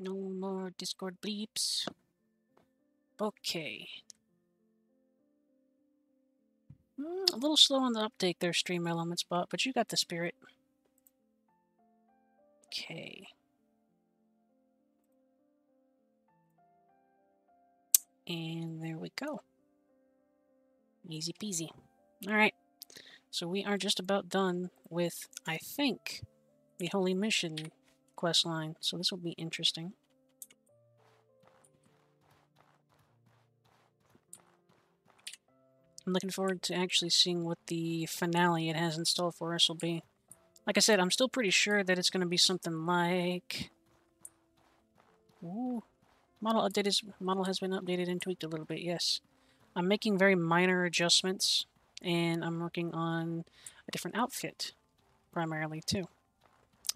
No more Discord bleeps. Okay. A little slow on the update there, Stream Elements bot, but you got the spirit. Okay. And there we go. Easy peasy. Alright. So we are just about done with, I think, the Holy Mission quest line. So this will be interesting. I'm looking forward to actually seeing what the finale it has installed for us will be. Like I said, I'm still pretty sure that it's going to be something like... Ooh. Model has been updated and tweaked a little bit, yes. I'm making very minor adjustments, and I'm working on a different outfit, primarily, too.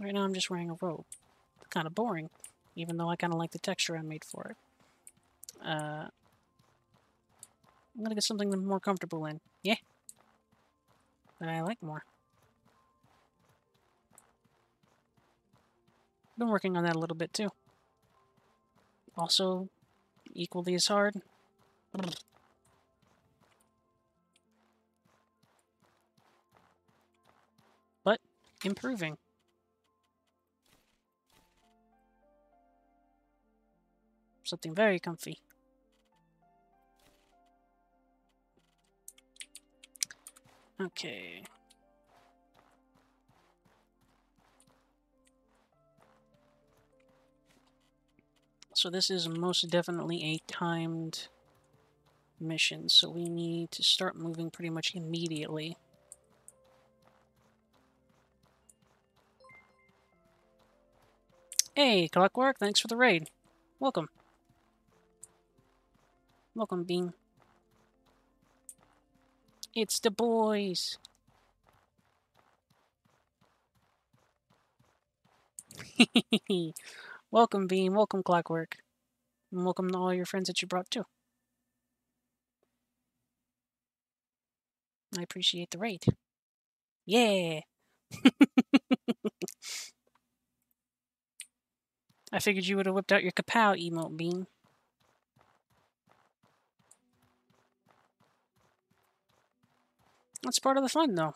Right now I'm just wearing a robe. Kind of boring, even though I kind of like the texture I made for it. I'm gonna get something I'm more comfortable in. Yeah. That I like more. Been working on that a little bit, too. Also, equally as hard. But improving. Something very comfy. Okay. So this is most definitely a timed mission, so we need to start moving pretty much immediately. Hey, Clockwork, thanks for the raid. Welcome. Welcome, Bean. It's the boys. Welcome, Bean. Welcome, Clockwork. And welcome to all your friends that you brought, too. I appreciate the raid. Yeah! I figured you would have whipped out your kapow emote, Bean. That's part of the fun, though.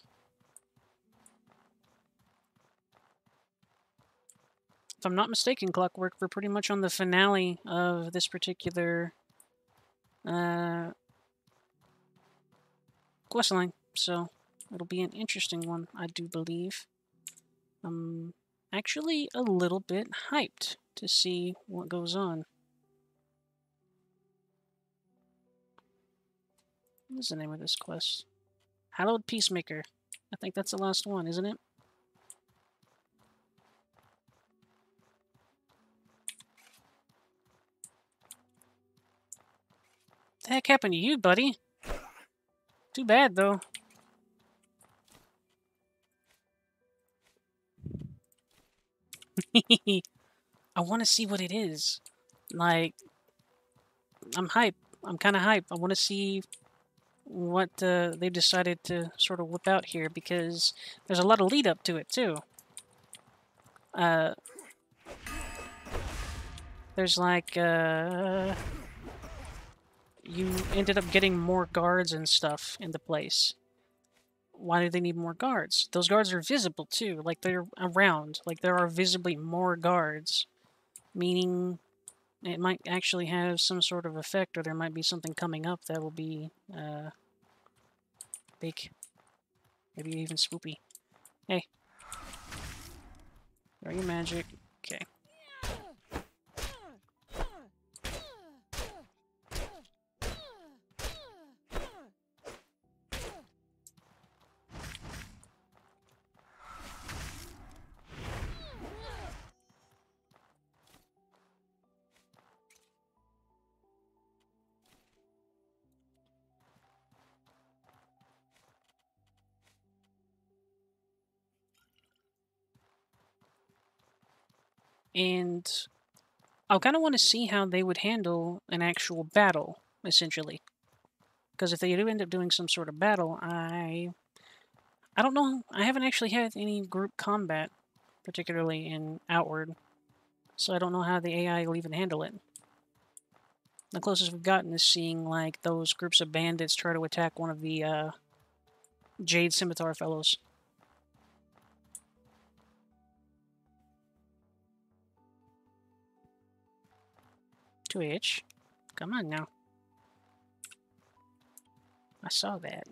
If I'm not mistaken, Clockwork, we're pretty much on the finale of this particular questline, so it'll be an interesting one, I do believe. I'm actually a little bit hyped to see what goes on. What's the name of this quest? Hallowed Peacemaker. I think that's the last one, isn't it? What the heck happened to you, buddy? Too bad, though. I want to see what it is. Like, I'm hype. I'm kind of hype. I want to see what they've decided to sort of whip out here, because there's a lot of lead up to it, too. There's like, you ended up getting more guards and stuff in the place. Why do they need more guards? Those guards are visible, too. Like, they're around. Like, there are visibly more guards. Meaning it might actually have some sort of effect, or there might be something coming up that will be, big. Maybe even spoopy. Hey. Throw your magic. Okay. And I kind of want to see how they would handle an actual battle, essentially. Because if they do end up doing some sort of battle, I don't know. I haven't actually had any group combat, particularly in Outward. So I don't know how the AI will even handle it. The closest we've gotten is seeing, like, those groups of bandits try to attack one of the, Jade Scimitar fellows. 2H. Come on now. I saw that.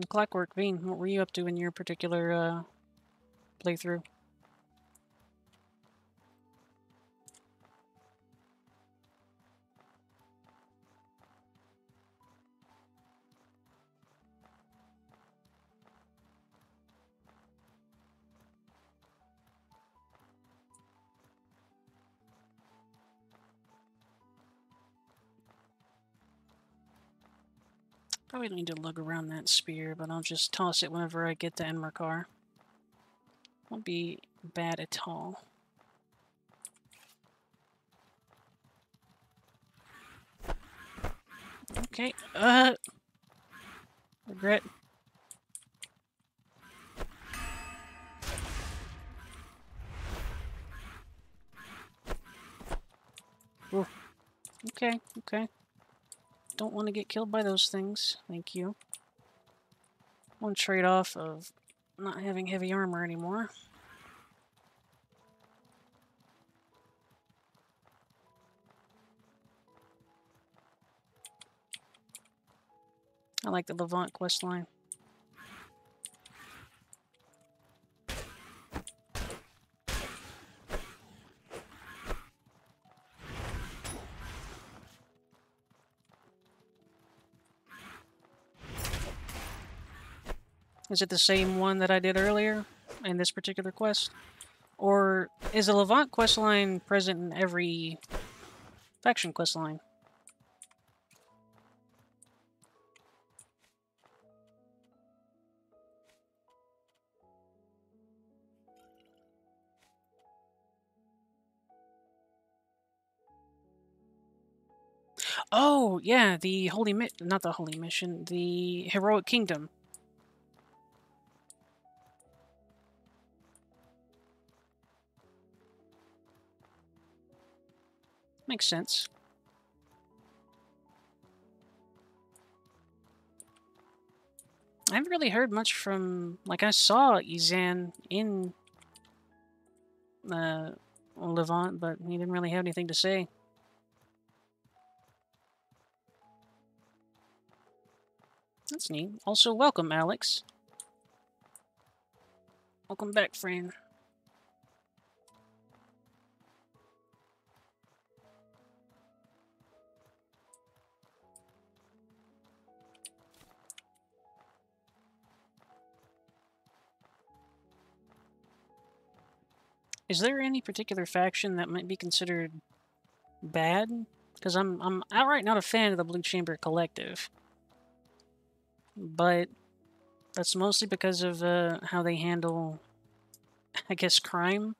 Clockwork Bean, what were you up to in your particular playthrough? Probably don't need to lug around that spear, but I'll just toss it whenever I get to Enmerkar. Won't be bad at all. Okay, regret. Ooh. Okay, okay. Don't want to get killed by those things. Thank you. One trade-off of not having heavy armor anymore. I like the Levant questline. Is it the same one that I did earlier in this particular quest? Or is the Levant questline present in every faction questline? Oh, yeah, the not the Holy Mission, the Heroic Kingdom. Makes sense. I haven't really heard much from... Like, I saw Izan in Levant, but he didn't really have anything to say. That's neat. Also, welcome, Alex. Welcome back, friend. Is there any particular faction that might be considered bad? Because I'm outright not a fan of the Blue Chamber Collective. But that's mostly because of how they handle, I guess, crime.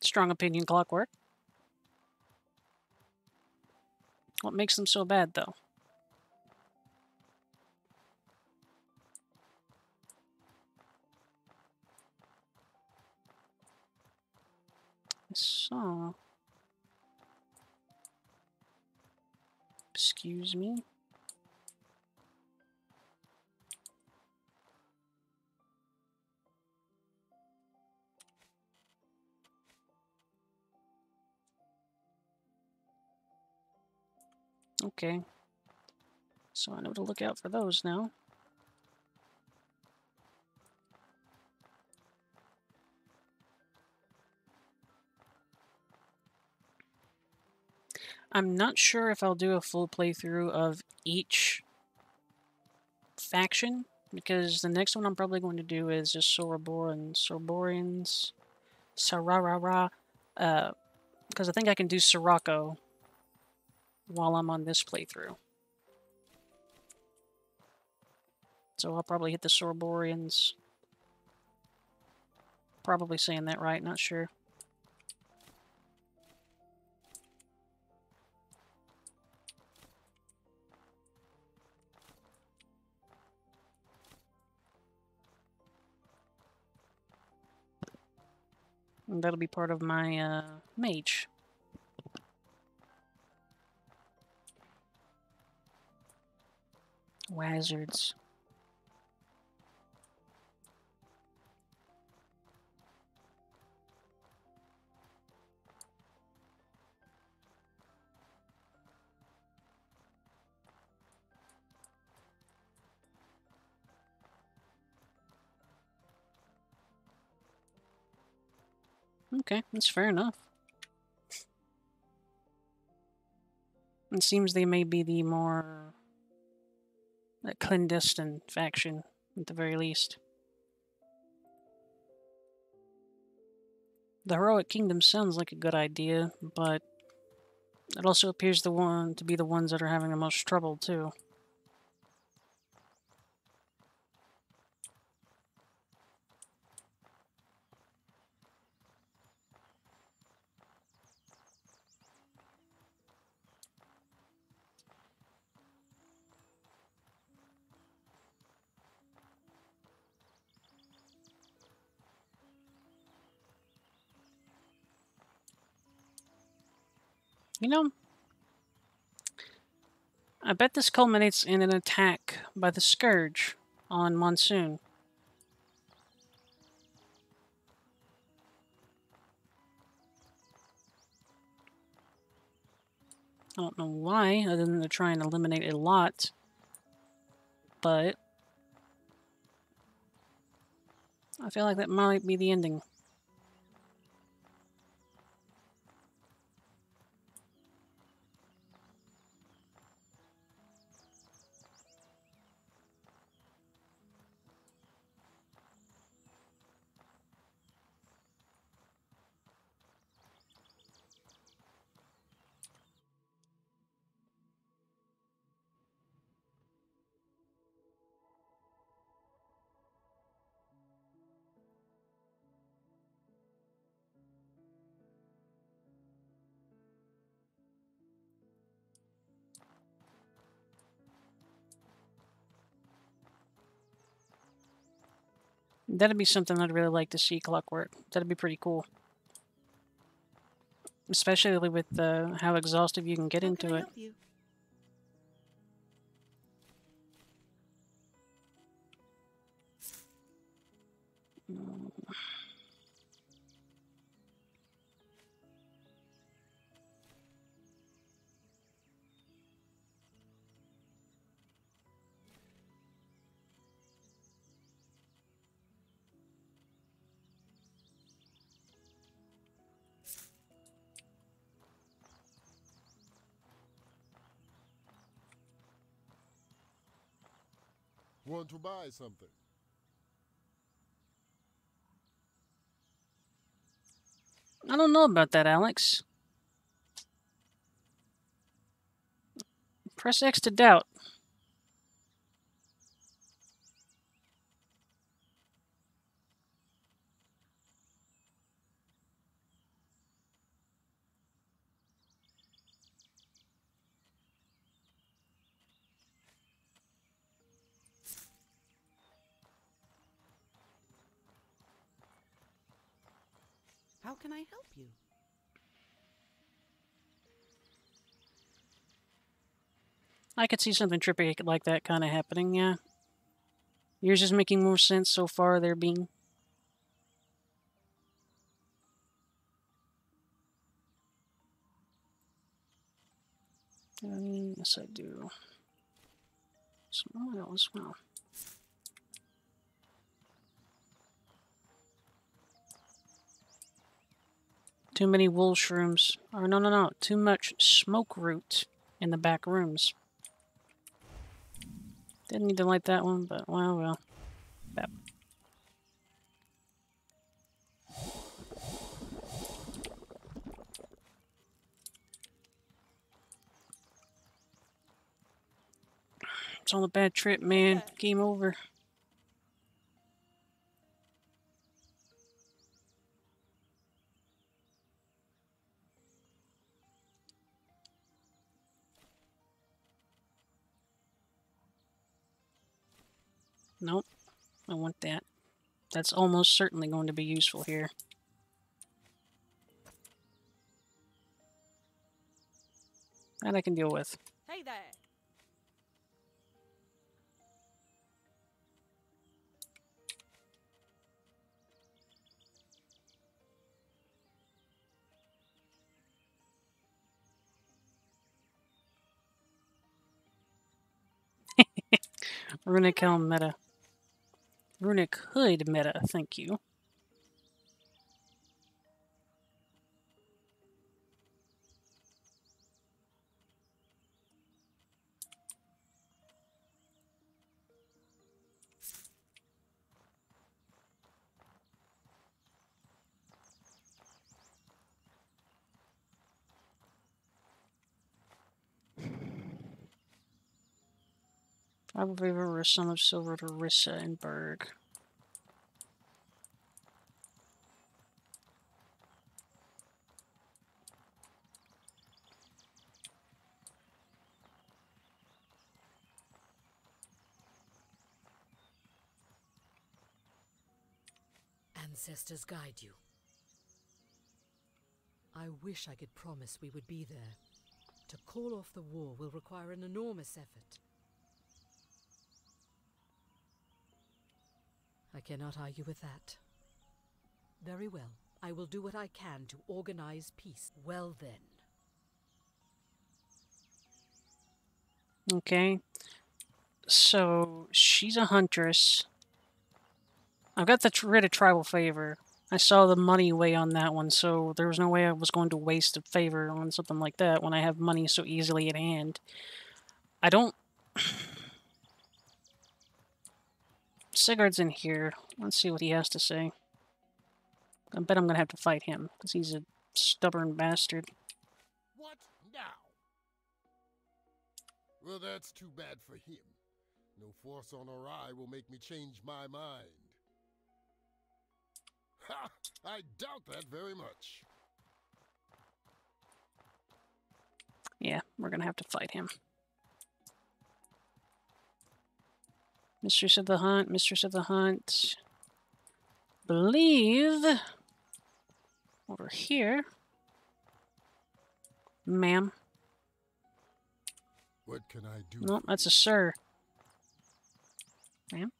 Strong opinion, Clockwork. What makes them so bad, though? So... Excuse me? Okay. So I know to look out for those now. I'm not sure if I'll do a full playthrough of each faction, because the next one I'm probably going to do is just Sorobor and Soroborians. Sararara. Because I think I can do Sirocco while I'm on this playthrough. So I'll probably hit the Soroborians. Probably saying that right, not sure. And that'll be part of my mage. Wizards. Okay, that's fair enough. It seems they may be the more clandestine faction, at the very least. The Heroic Kingdom sounds like a good idea, but it also appears to be the ones that are having the most trouble, too. You know, I bet this culminates in an attack by the Scourge on Monsoon. I don't know why, other than to try and eliminate a lot, but I feel like that might be the ending. That'd be something I'd really like to see, Clockwork. That'd be pretty cool. Especially with how exhaustive you can get into it. Help you? Want to buy something? I don't know about that, Alex. Press X to doubt. How can I help you? I could see something trippy like that kind of happening, yeah. Yours is making more sense so far, there being. Yes, I do. Some oil as well. Too many wool shrooms. Or no. Too much smoke root in the back rooms. Didn't need to light that one, but well. That. It's all a bad trip, man. Game over. Nope. I want that. That's almost certainly going to be useful here. That I can deal with. Hey there. Runic Helm meta. Runic Hood meta, thank you. Probably a Son of Silver to Rissa and Berg. Ancestors guide you. I wish I could promise we would be there. To call off the war will require an enormous effort. I cannot argue with that. Very well. I will do what I can to organize peace. Well then. Okay. So, she's a huntress. I've got the writ of tribal favor. I saw the money weigh on that one, so there was no way I was going to waste a favor on something like that when I have money so easily at hand. I don't... Sigurd's in here. Let's see what he has to say. I bet I'm going to have to fight him, because he's a stubborn bastard. What now? Well, that's too bad for him. No force on Aurai will make me change my mind. Ha! I doubt that very much. Yeah, we're going to have to fight him. Mistress of the Hunt, Mistress of the Hunt. believe over here. Ma'am. What can I do? Nope, for that's you? a sir. Ma'am?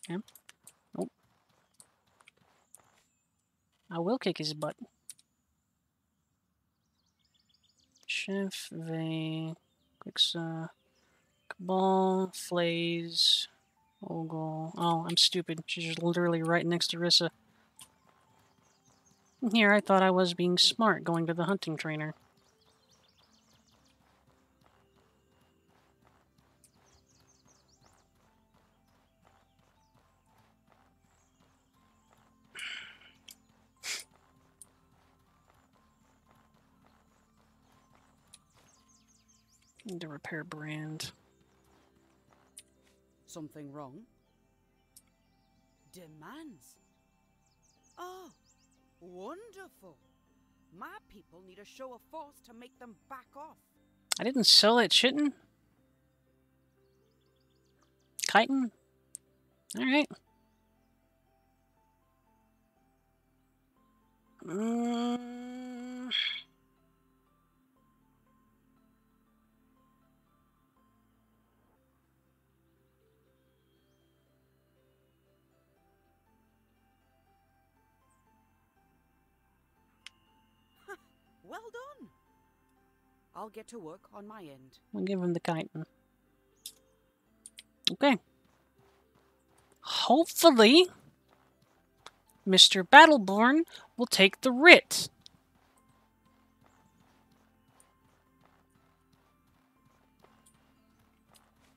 Ma'am? Nope. I will kick his butt. Chef, Vey, Quixa, Cabal, Flays, Ogle. Oh, I'm stupid. She's just literally right next to Rissa. Here, I thought I was being smart going to the hunting trainer. Need to repair brand. Something wrong? Demands. Oh, wonderful. My people need a show of force to make them back off. I didn't sell that shittin'. Chitin? Alright. Well done. I'll get to work on my end. We'll give him the chitin. Okay. Hopefully, Mr. Battleborn will take the writ.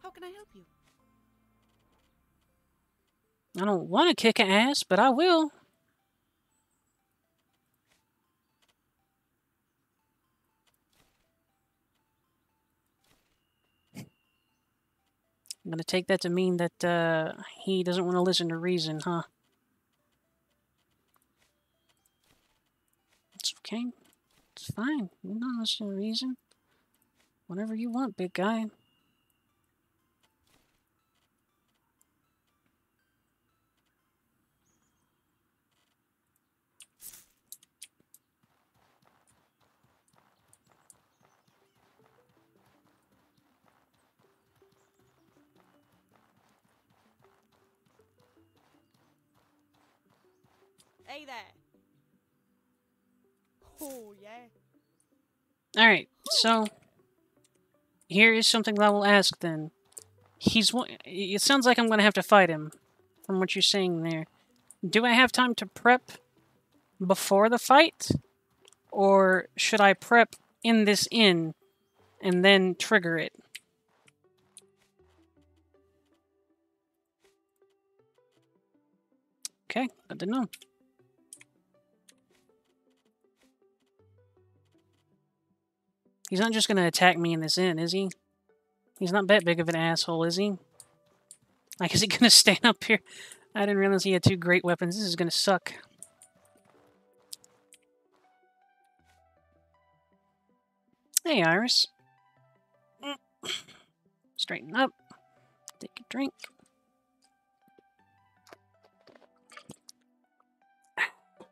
How can I help you? I don't want to kick an ass, but I will. I'm gonna take that to mean that he doesn't want to listen to reason, huh? It's okay. It's fine. You're not listening to reason. Whatever you want, big guy. Hey there. Oh, yeah. Alright, so here is something that I will ask then. It sounds like I'm going to have to fight him, from what you're saying there. Do I have time to prep before the fight? Or should I prep in this inn and then trigger it? Okay, good to know. He's not just going to attack me in this inn, is he? He's not that big of an asshole, is he? Like, is he going to stand up here? I didn't realize he had two great weapons. This is going to suck. Hey, Iris. Straighten up. Take a drink.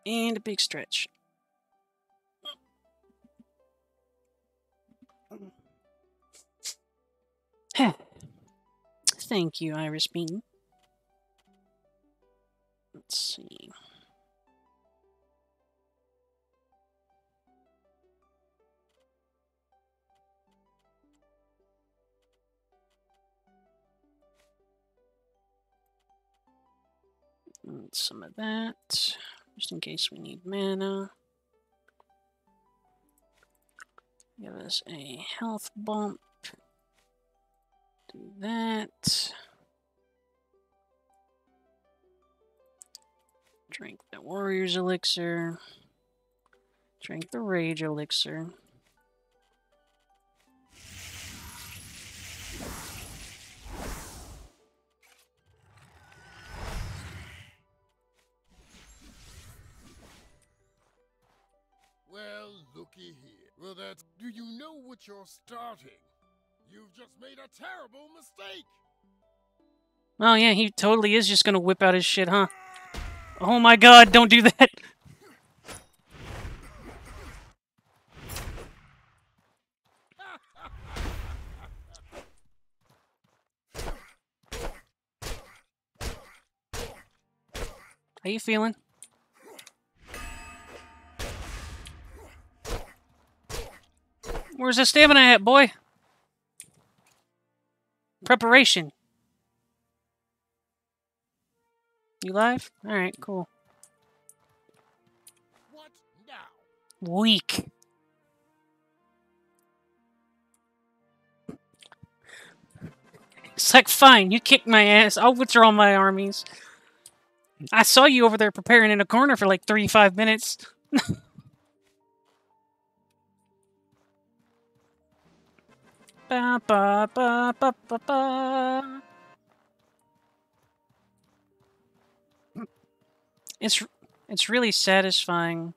And a big stretch. Thank you, Iris Bean. Let's see. And some of that, just in case we need mana. Give us a health bump. Do that. Drink the warrior's elixir. Drink the rage elixir. Well, looky here. Well, that's... Do you know what you're starting? You've just made a terrible mistake! Oh yeah, he totally is just gonna whip out his shit, huh? Oh my god, don't do that! How you feeling? Where's the stamina at, boy? Preparation. You live? Alright, cool. What now? Weak. It's like, fine, you kicked my ass. I'll withdraw my armies. I saw you over there preparing in a corner for like 35 minutes. Ba ba ba ba ba ba. It's really satisfying.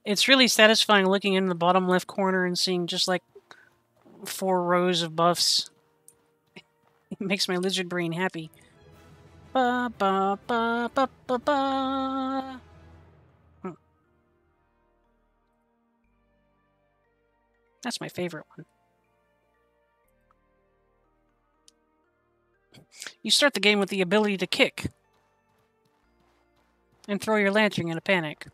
It's really satisfying looking in the bottom left corner and seeing just like 4 rows of buffs. It makes my lizard brain happy. Ba ba ba ba ba ba. That's my favorite one. You start the game with the ability to kick and throw your lantern in a panic.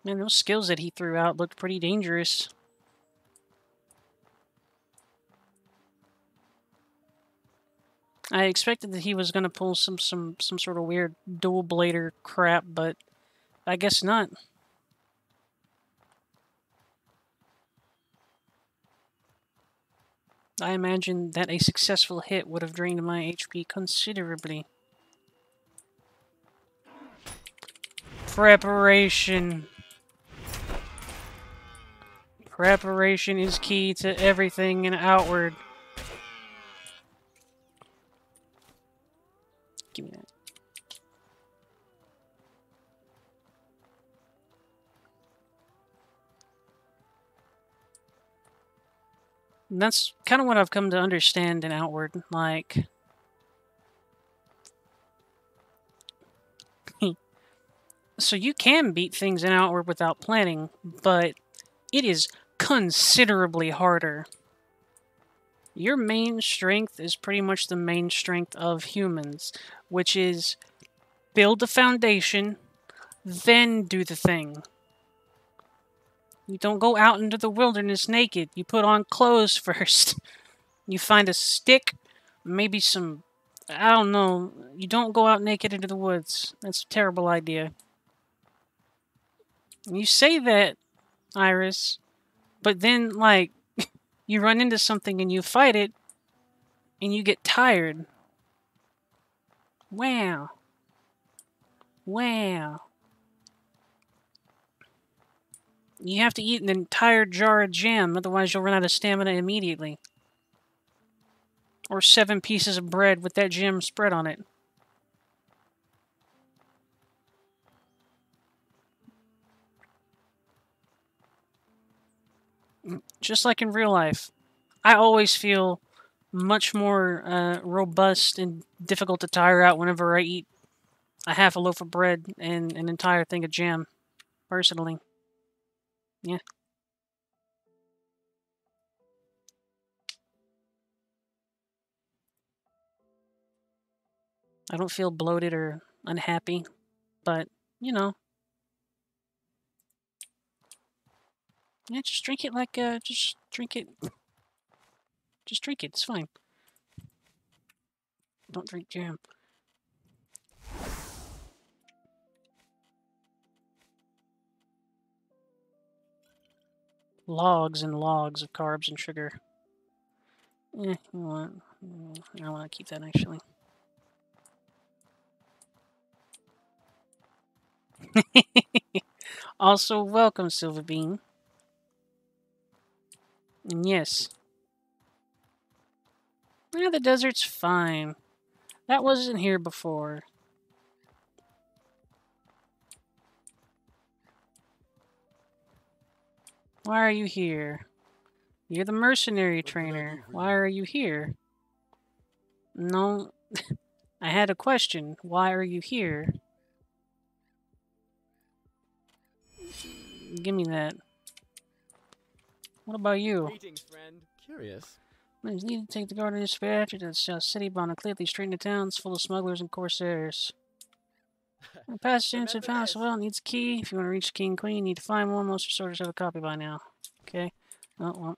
Man, those skills that he threw out looked pretty dangerous. I expected that he was going to pull some sort of weird dual blader crap, but I guess not. I imagine that a successful hit would have drained my HP considerably. Preparation. Preparation is key to everything in Outward. Give me that. And that's kind of what I've come to understand in Outward. Like, so you can beat things in Outward without planning, but it is considerably harder. Your main strength is pretty much the main strength of humans, which is build the foundation, then do the thing. You don't go out into the wilderness naked. You put on clothes first. You find a stick, maybe some... I don't know. You don't go out naked into the woods. That's a terrible idea. You say that, Iris, but then, like, you run into something and you fight it, and you get tired. Wow. Wow. You have to eat an entire jar of jam, otherwise you'll run out of stamina immediately. Or 7 pieces of bread with that jam spread on it. Just like in real life. I always feel much more robust and difficult to tire out whenever I eat a half a loaf of bread and an entire thing of jam, personally. Yeah. I don't feel bloated or unhappy, but, you know. Yeah, just drink it like, just drink it. Just drink it, it's fine. Don't drink jam. Logs and logs of carbs and sugar. I want to keep that, actually. Also, welcome, Silverbean. And yes, Yeah, the desert's fine. That wasn't here before. Why are you here? You're the mercenary What can I trainer. do for Why you? are you here? No, I had a question. Why are you here? Give me that. What about you? Greetings, friend. Curious. I need to take the guard to dispatch to the city bound and clearly straighten the towns full of smugglers and corsairs. The passage into Remember the palace this. well needs a key. If you want to reach the king and queen, you need to find one. Most soldiers have a copy by now. Okay. Oh, well.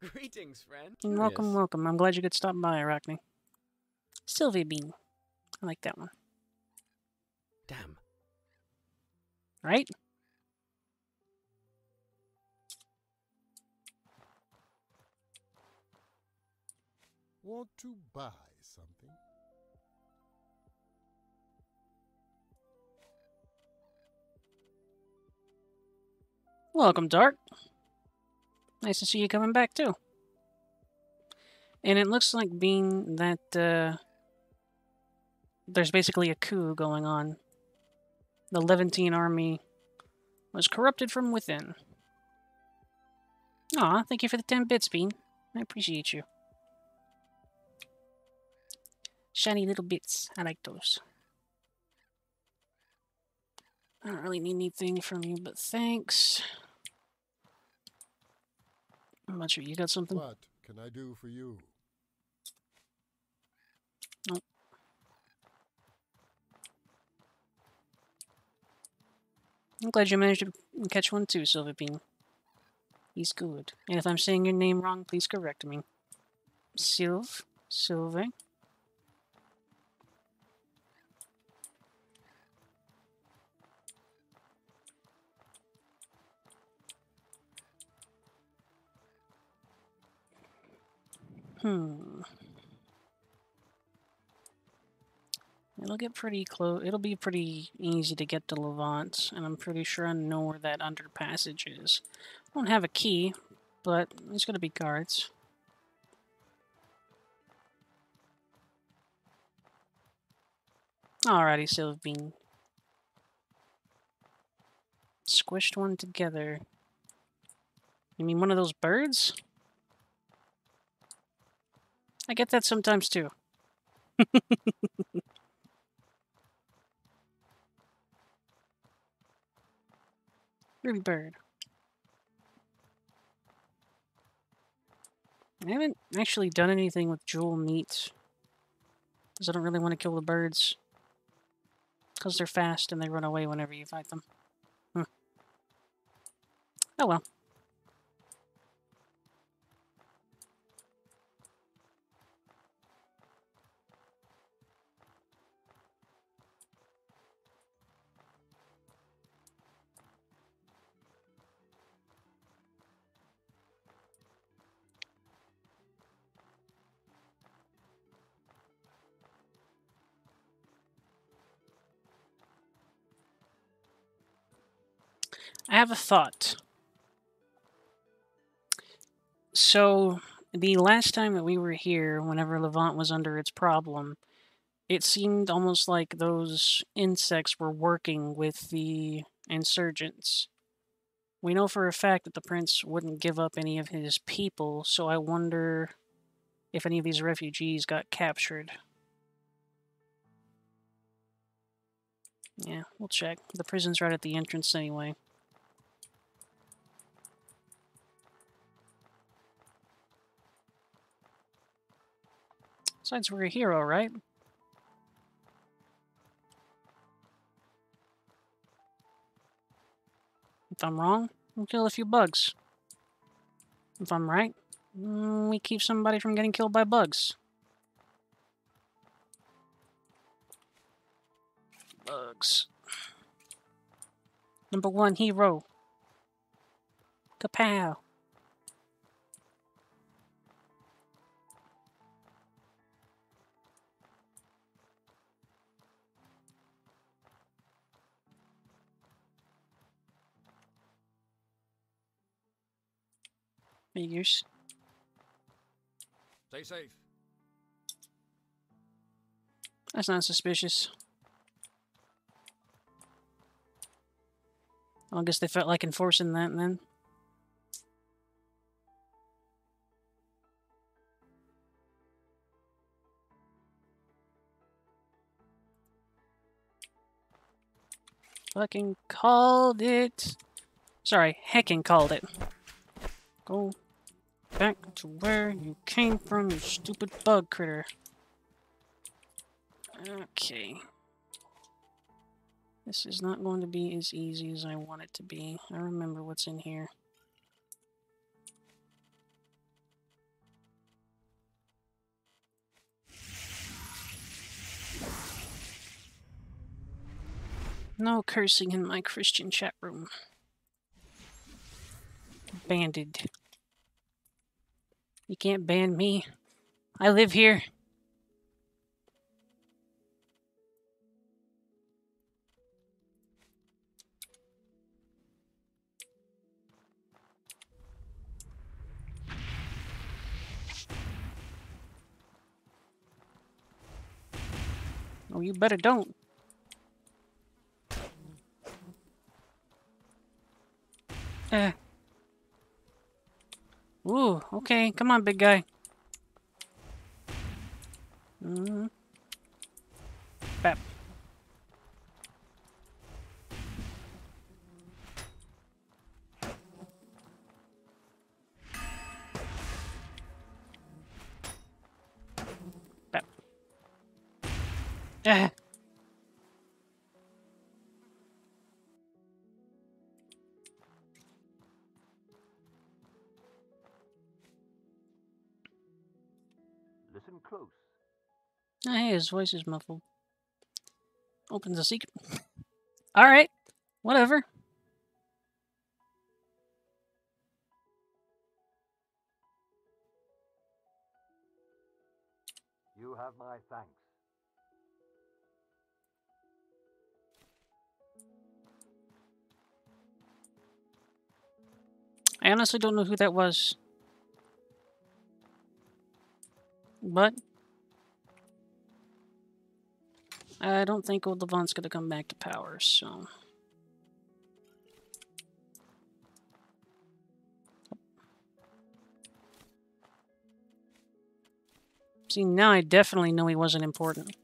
Greetings, friend. Welcome, Curious. welcome. I'm glad you could stop by, Arachne. Sylvia Bean. I like that one. Damn. Right? Want to buy something? Welcome, Dark. Nice to see you coming back, too. And it looks like, Bean, that there's basically a coup going on. The Levantine army was corrupted from within. Aw, thank you for the 10 bits, Bean. I appreciate you. Shiny little bits. I like those. I don't really need anything from you, but thanks. I'm not sure. You got something? What can I do for you? Nope. I'm glad you managed to catch one too, Sylvia Bean. He's good. And if I'm saying your name wrong, please correct me. Sylve? It'll get pretty close. It'll be pretty easy to get to Levant, and I'm pretty sure I know where that underpassage is. I don't have a key, but there's gonna be guards. Alrighty, Sylve Bean. Squished one together. You mean one of those birds? I get that sometimes too. Really bird. I haven't actually done anything with jewel meat. Because I don't really want to kill the birds. Because they're fast and they run away whenever you fight them. Oh well. I have a thought. So, the last time that we were here, whenever Levant was under its problem, it seemed almost like those insects were working with the insurgents. We know for a fact that the prince wouldn't give up any of his people, so I wonder if any of these refugees got captured. Yeah, we'll check. The prison's right at the entrance anyway. Besides, we're a hero, right? If I'm wrong, we'll kill a few bugs. If I'm right, we keep somebody from getting killed by bugs. Bugs. Number 1 hero. Kapow. Figures. Stay safe. That's not suspicious. I guess they felt like enforcing that then. Fucking called it. Sorry, heckin' called it. Go back to where you came from, you stupid bug critter. Okay. This is not going to be as easy as I want it to be. I remember what's in here. No cursing in my Christian chat room. Banded. You can't ban me. I live here. Oh, you better don't. Ooh, okay. Come on, big guy. Bap. Bap. Ah. Listen close. Oh, hey, his voice is muffled. Opens a secret. Alright, whatever. You have my thanks. I honestly don't know who that was. But I don't think old Levant's gonna come back to power, so. See, now I definitely know he wasn't important.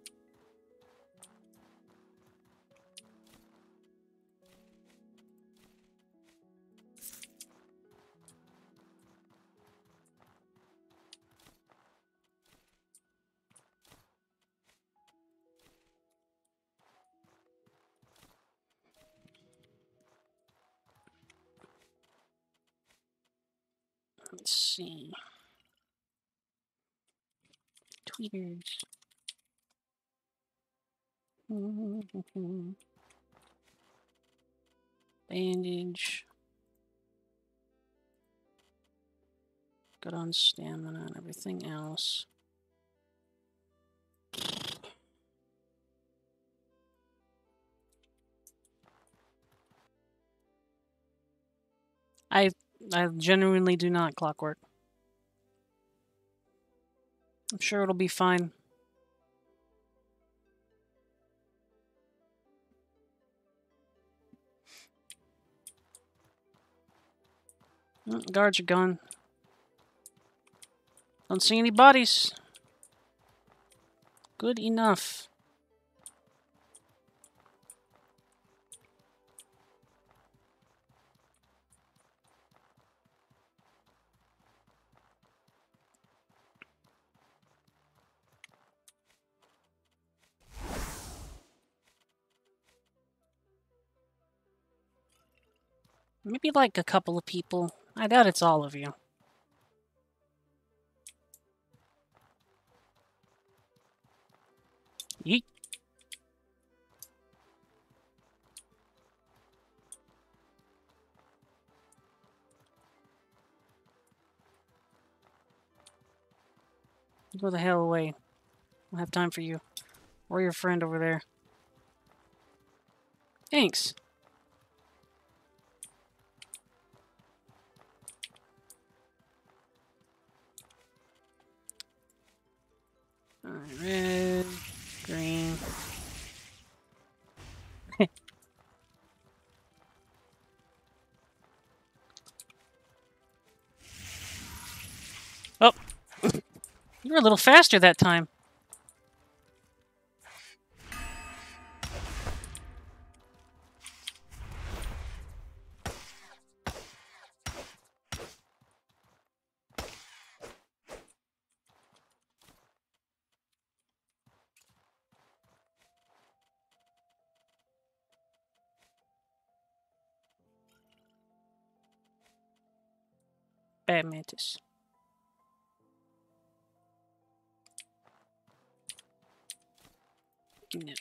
Let's see. Tweeters. Bandage. Good on stamina and everything else. I genuinely do not clockwork. I'm sure it'll be fine. Guards are gone. Don't see any bodies. Good enough. Maybe like a couple of people. I doubt it's all of you. Yeet. Go the hell away. I don't have time for you. Or your friend over there. Thanks. Red, green. Oh! You were a little faster that time. Bad mantis. Give me that.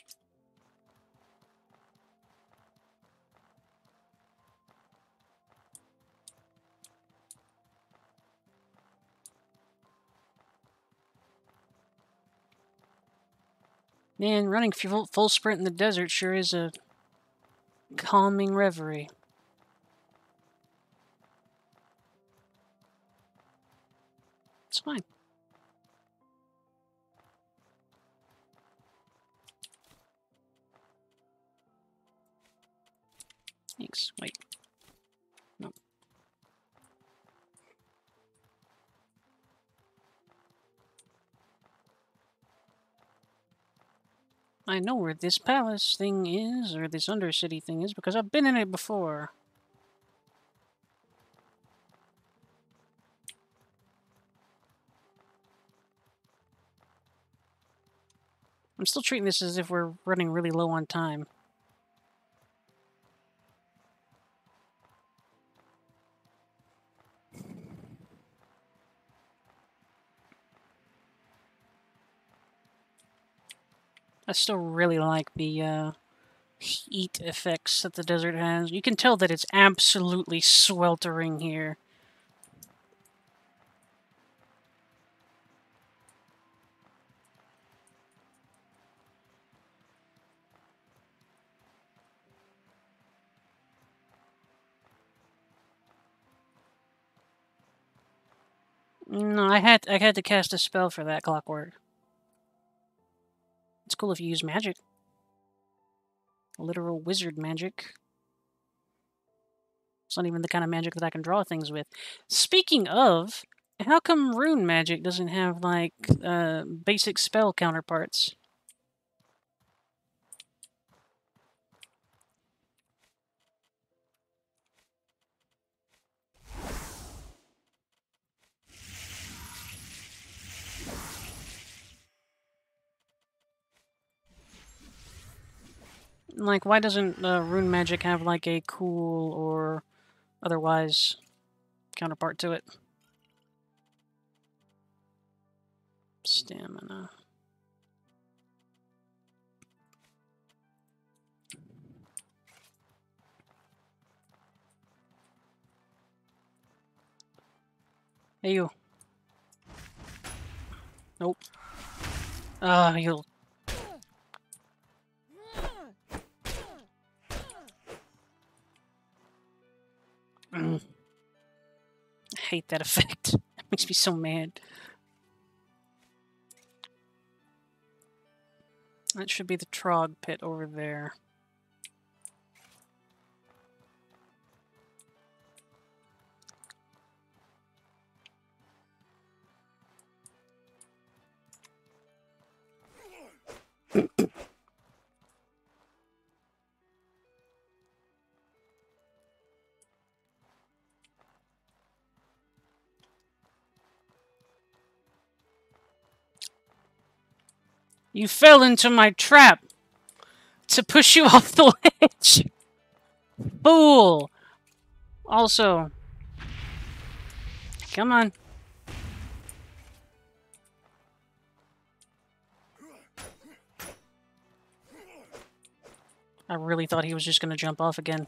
Man, running full sprint in the desert sure is a calming reverie. It's fine. Thanks. Wait. No. I know where this palace thing is, or this undercity thing is, because I've been in it before. I'm still treating this as if we're running really low on time. I still really like the heat effects that the desert has. You can tell that it's absolutely sweltering here. No, I had to cast a spell for that clockwork. It's cool if you use magic. Literal wizard magic. It's not even the kind of magic that I can draw things with. Speaking of, how come rune magic doesn't have, like, basic spell counterparts? Like, why doesn't rune magic have, like, a cool or otherwise counterpart to it? Stamina. Hey, you. Nope. You'll... I hate that effect. It makes me so mad. That should be the Trog pit over there. You fell into my trap to push you off the ledge. Fool! Also, come on. I really thought he was just going to jump off again.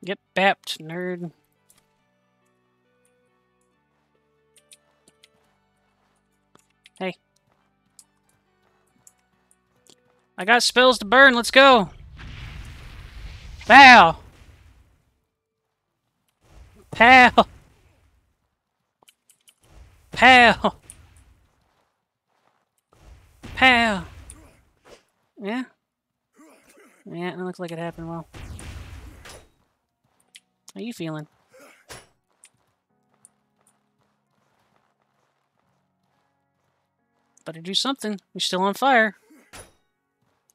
Get bapped, nerd. I got spells to burn. Let's go. Pow. Pow. Pow. Pow. Yeah. Yeah, it looks like it happened well. How you feeling? Better do something. You're still on fire.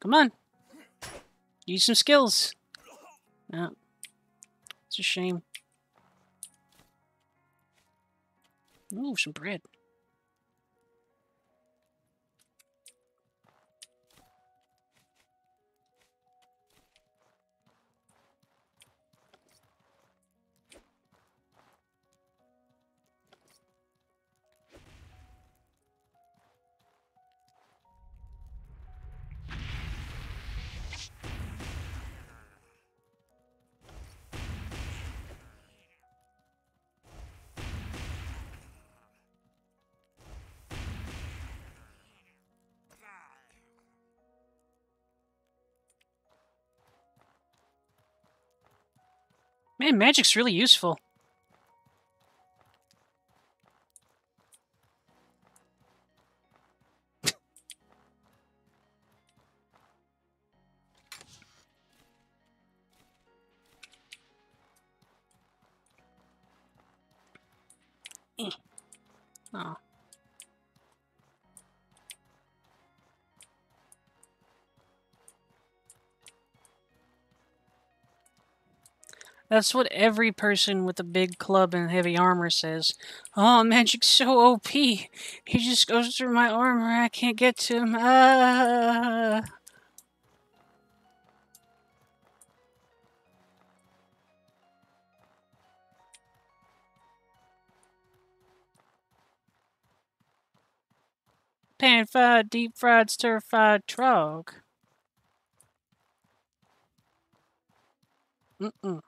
Come on. Use some skills. No. It's a shame. Ooh, some bread. Man, magic's really useful. Oh. That's what every person with a big club and heavy armor says. Oh, magic's so OP. He just goes through my armor. I can't get to him. Ah. Pan-fried, deep-fried, stir-fried trog. Mm-mm.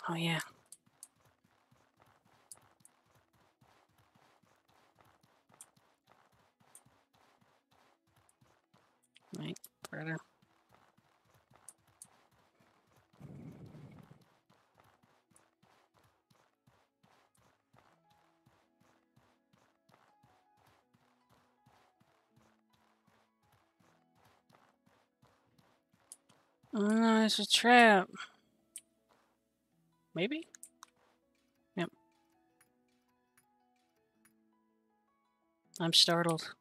Oh, yeah. Right, brother. Oh, no, it's a trap. Maybe? Yep. I'm startled.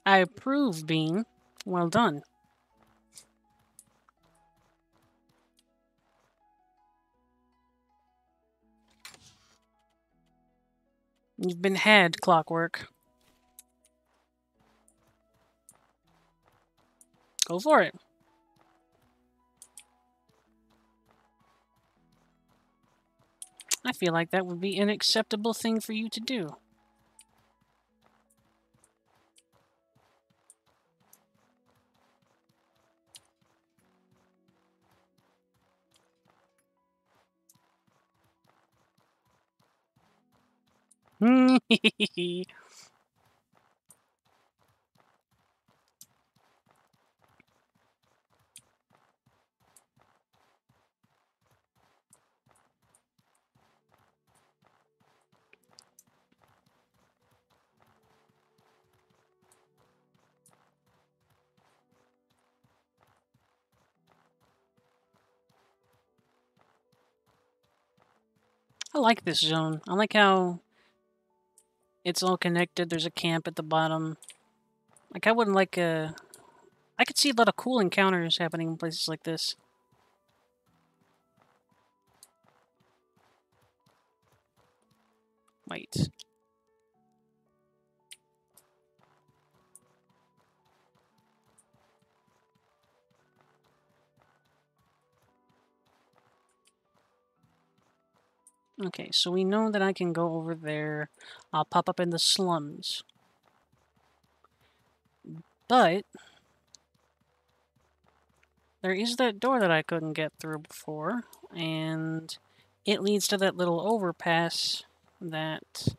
I approve, Bean. Well done. You've been had, Clockwork. Go for it. I feel like that would be an acceptable thing for you to do. I like this zone. I like how It's all connected. There's a camp at the bottom. Like, I wouldn't like a... I could see a lot of cool encounters happening in places like this. Wait. Okay, so we know that I can go over there. I'll pop up in the slums. But there is that door that I couldn't get through before, and it leads to that little overpass that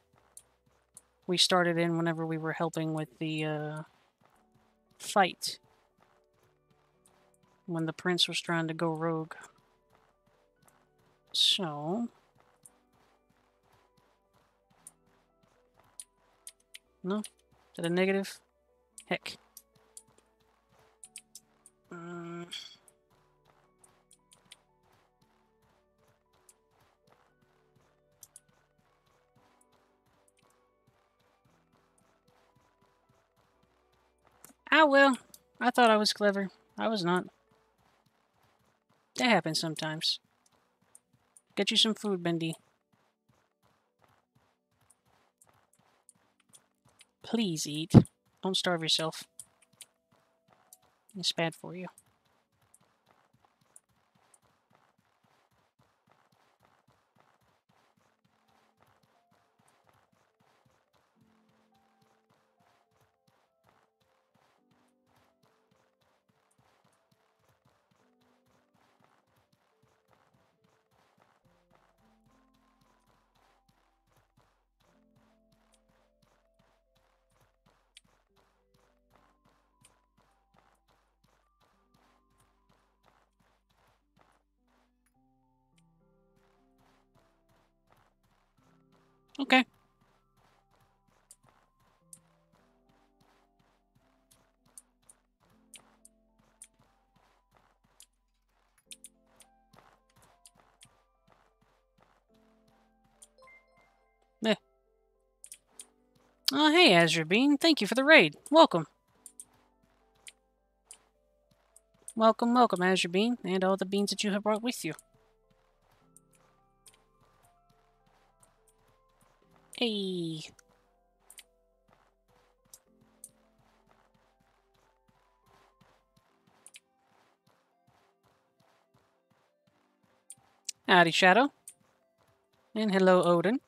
we started in whenever we were helping with the fight. When the prince was trying to go rogue. So... No? Is that a negative? Heck. Ah, well. I thought I was clever. I was not. That happens sometimes. Get you some food, Bendy. Please eat. Don't starve yourself. It's bad for you. Okay. Eh. Oh, hey, Azure Bean. Thank you for the raid. Welcome. Welcome, welcome, Azure Bean, and all the beans that you have brought with you. Hey. Howdy, Shadow. And hello, Odin.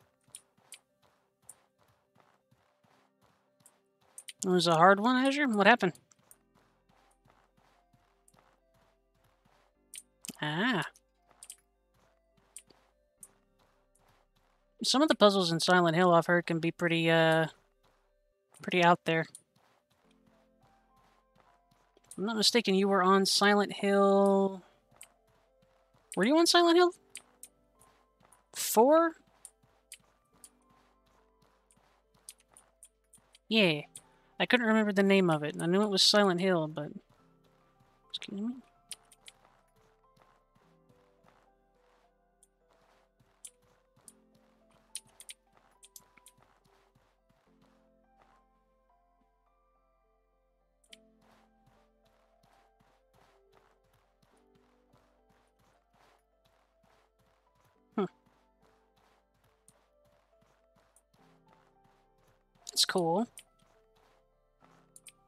It was a hard one, Azure? What happened? Ah. Some of the puzzles in Silent Hill I've heard can be pretty out there. If I'm not mistaken, you were on Silent Hill... Were you on Silent Hill 4? Yeah. I couldn't remember the name of it. I knew it was Silent Hill, but... Excuse me? That's cool.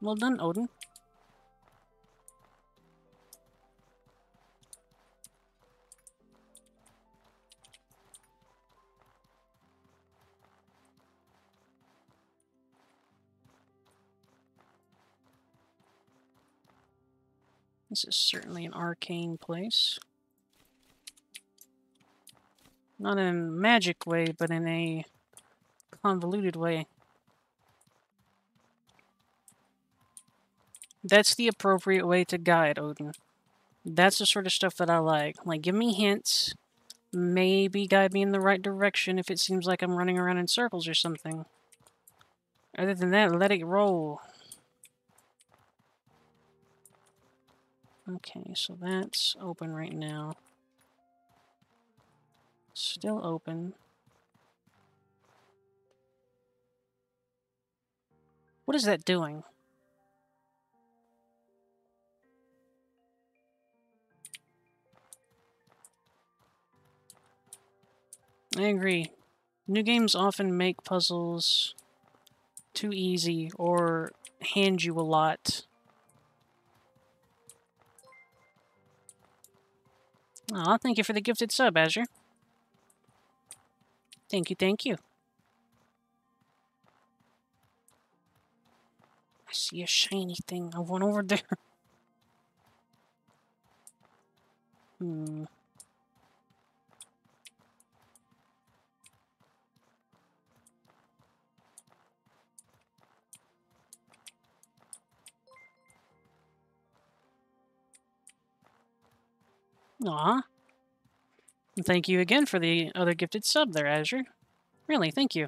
Well done, Odin. This is certainly an arcane place. Not in a magic way, but in a convoluted way. That's the appropriate way to guide, Odin. That's the sort of stuff that I like. Like, give me hints. Maybe guide me in the right direction if it seems like I'm running around in circles or something. Other than that, let it roll. Okay, so that's open right now. Still open. What is that doing? I agree. New games often make puzzles too easy or hand you a lot. Aw, thank you for the gifted sub, Azure. Thank you, thank you. I see a shiny thing. I went over there. Hmm. Aw. And thank you again for the other gifted sub there, Azure. Really, thank you.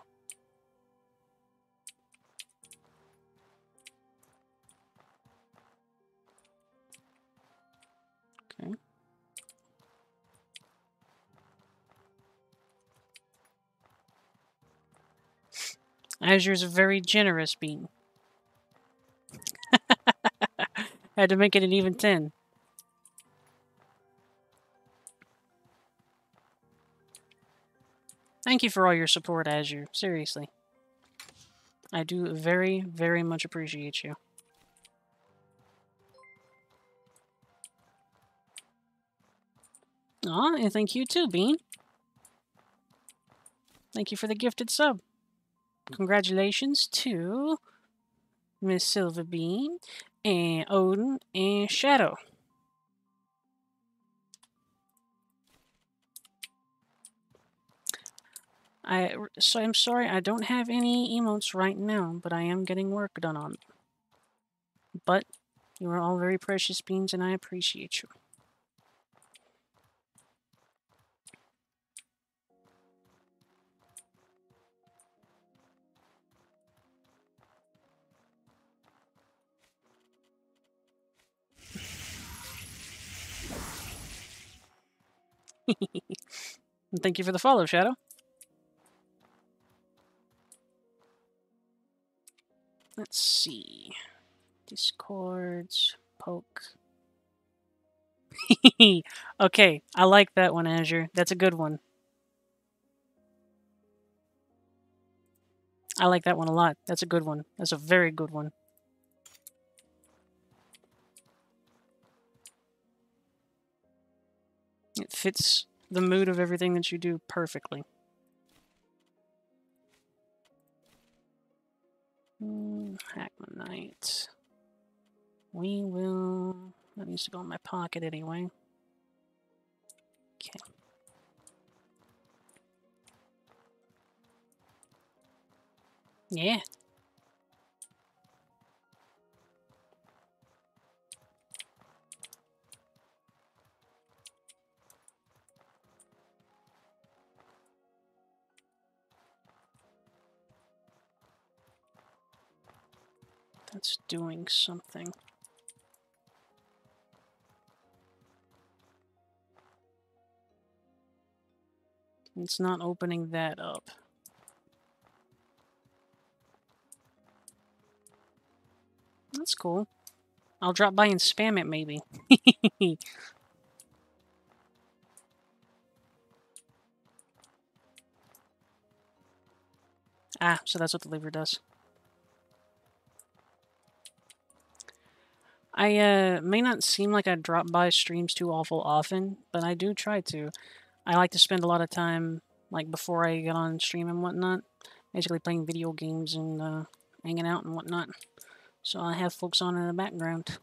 Okay. Azure's a very generous bean. Had to make it an even 10. Thank you for all your support, Azure. Seriously. I do very, very much appreciate you. Aw, and thank you too, Bean. Thank you for the gifted sub. Congratulations to Miss Silver Bean and Odin and Shadow. I'm sorry I don't have any emotes right now, but I am getting work done on them. But you are all very precious beans, and I appreciate you. And thank you for the follow, Shadow. Let's see. Discords, poke. Okay, I like that one, Azure. That's a good one. I like that one a lot. That's a good one. That's a very good one. It fits the mood of everything that you do perfectly. Hackmanite. We will... That needs to go in my pocket anyway. Okay. Yeah. That's doing something. It's not opening that up. That's cool. I'll drop by and spam it, maybe. Ah, so that's what the lever does. I may not seem like I drop by streams too awful often, but I do try to. I like to spend a lot of time, like, before I get on stream and whatnot, basically playing video games and hanging out and whatnot. So I have folks on in the background.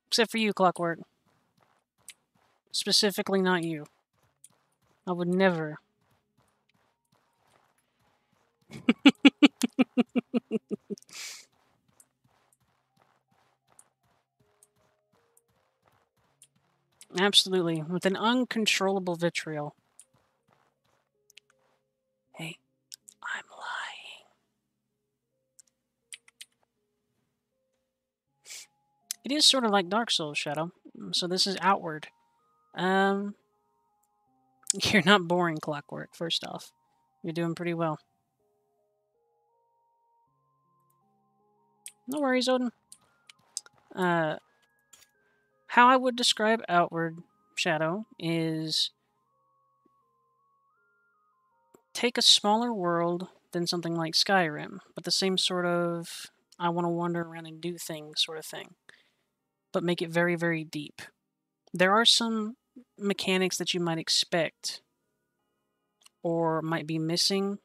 Except for you, Clockwork. Specifically not you. I would never. Absolutely. With an uncontrollable vitriol. Hey, I'm lying. It is sort of like Dark Souls, Shadow. So this is outward. You're not boring, Clockwork, first off. You're doing pretty well. No worries, Odin. How I would describe Outward Shadow is take a smaller world than something like Skyrim, but the same sort of I want to wander around and do things sort of thing, but make it very, very deep. There are some mechanics that you might expect or might be missing,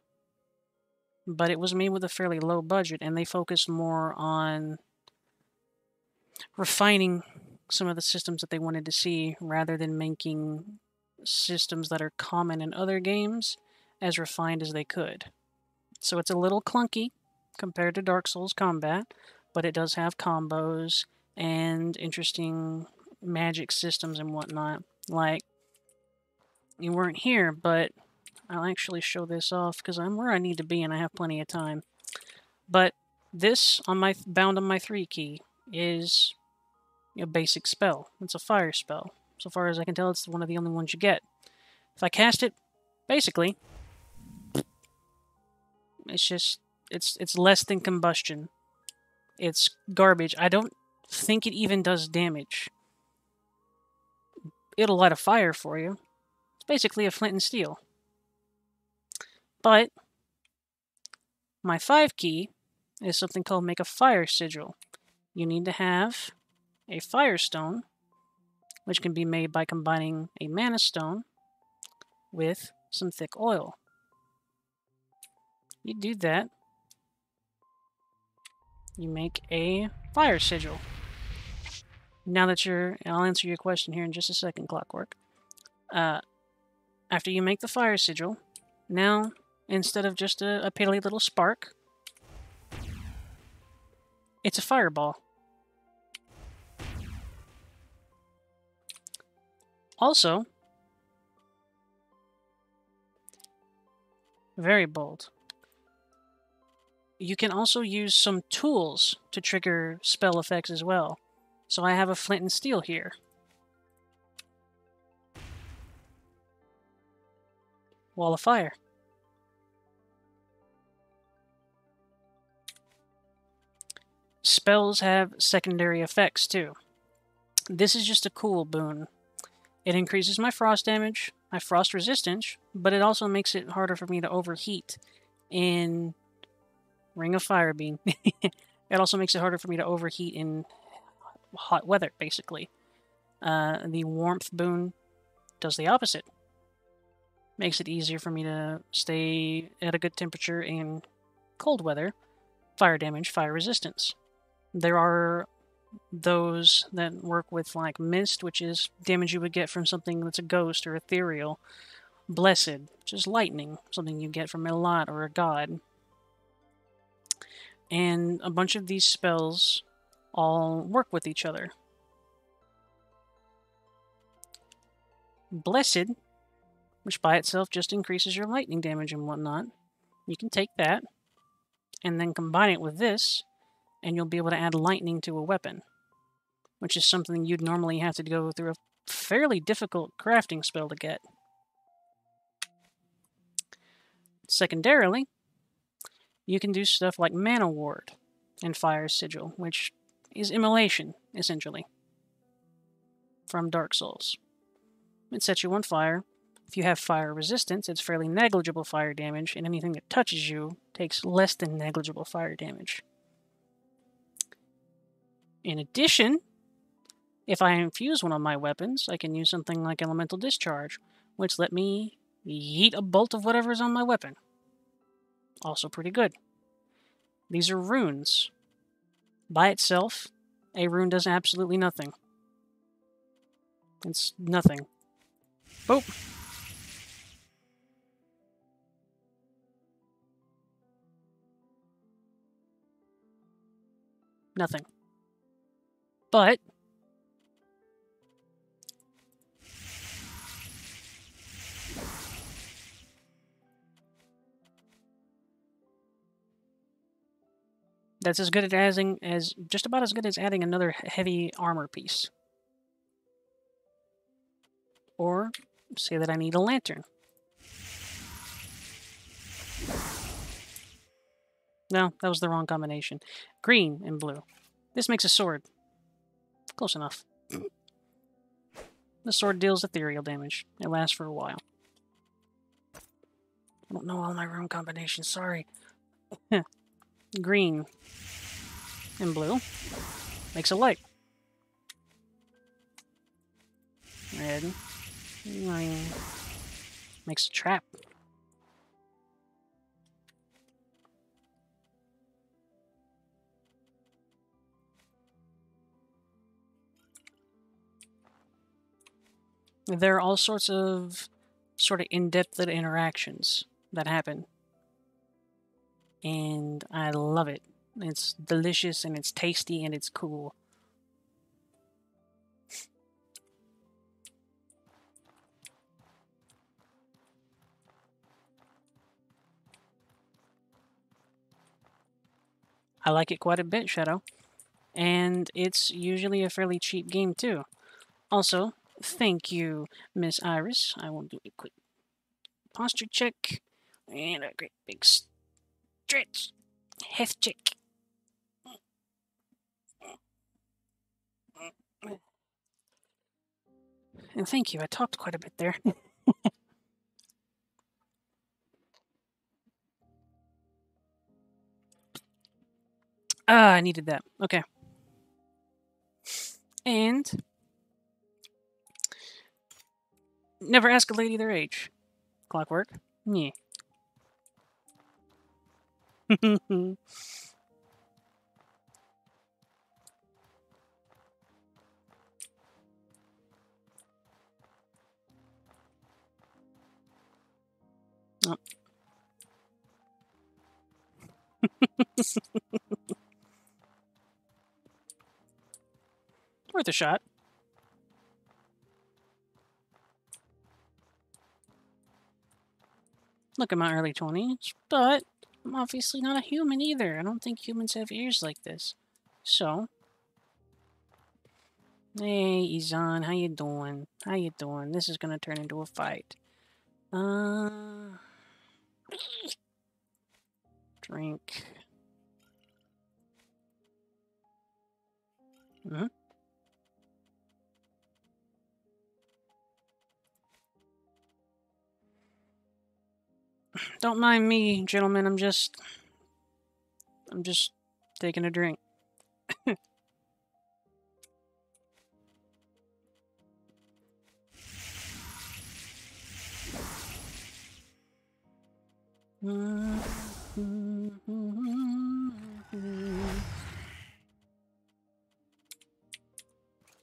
but it was made with a fairly low budget, and they focused more on refining some of the systems that they wanted to see rather than making systems that are common in other games as refined as they could. So it's a little clunky compared to Dark Souls combat, but it does have combos and interesting magic systems and whatnot. Like, you weren't here, but I'll actually show this off because I'm where I need to be and I have plenty of time. But this, on my bound on my 3 key, is a basic spell. It's a fire spell. So far as I can tell, it's one of the only ones you get. If I cast it, basically, it's just, it's less than combustion. It's garbage. I don't think it even does damage. It'll light a fire for you. It's basically a flint and steel. But my 5 key is something called Make a Fire Sigil. You need to have a Firestone, which can be made by combining a Mana Stone with some thick oil. You do that, you make a Fire Sigil. Now that I'll answer your question here in just a second, Clockwork. After you make the Fire Sigil, now, instead of just a piddly little spark, it's a fireball. Also, very bold. You can also use some tools to trigger spell effects as well. So I have a flint and steel here. Wall of fire. Spells have secondary effects too. This is just a cool boon. It increases my frost damage, my frost resistance, but it also makes it harder for me to overheat in Ring of Fire Beam. It also makes it harder for me to overheat in hot weather, basically. The warmth boon does the opposite. Makes it easier for me to stay at a good temperature in cold weather. Fire damage, fire resistance. There are those that work with like mist, which is damage you would get from something that's a ghost or ethereal. Blessed, which is lightning, something you get from a lot or a god. And a bunch of these spells all work with each other. Blessed, which by itself just increases your lightning damage and whatnot. You can take that and then combine it with this, and you'll be able to add lightning to a weapon, which is something you'd normally have to go through a fairly difficult crafting spell to get. Secondarily, you can do stuff like Mana Ward and Fire Sigil, which is immolation, essentially, from Dark Souls. It sets you on fire. If you have fire resistance, it's fairly negligible fire damage, and anything that touches you takes less than negligible fire damage. In addition, if I infuse one of my weapons, I can use something like Elemental Discharge, which let me yeet a bolt of whatever's on my weapon. Also pretty good. These are runes. By itself, a rune does absolutely nothing. It's nothing. Boop. Nothing. But that's as good at just about as good as adding another heavy armor piece. Or say that I need a lantern. No, that was the wrong combination. Green and blue. This makes a sword. Close enough. The sword deals ethereal damage. It lasts for a while. I don't know all my rune combinations, sorry. Green and blue makes a light. Red green makes a trap. There are all sorts of sort of in-depth interactions that happen. And I love it. It's delicious and it's tasty and it's cool. I like it quite a bit, Shadow. And it's usually a fairly cheap game, too. Also, thank you, Miss Iris. I will do a quick posture check and a great big stretch. Heft check. And thank you. I talked quite a bit there. I needed that. Okay. And never ask a lady their age. Clockwork. Yeah. Oh. Worth a shot. Look, at my early 20s, but I'm obviously not a human either. I don't think humans have ears like this. So, hey, Izan, how you doing? How you doing? This is gonna turn into a fight. Drink. Don't mind me, gentlemen. I'm just taking a drink.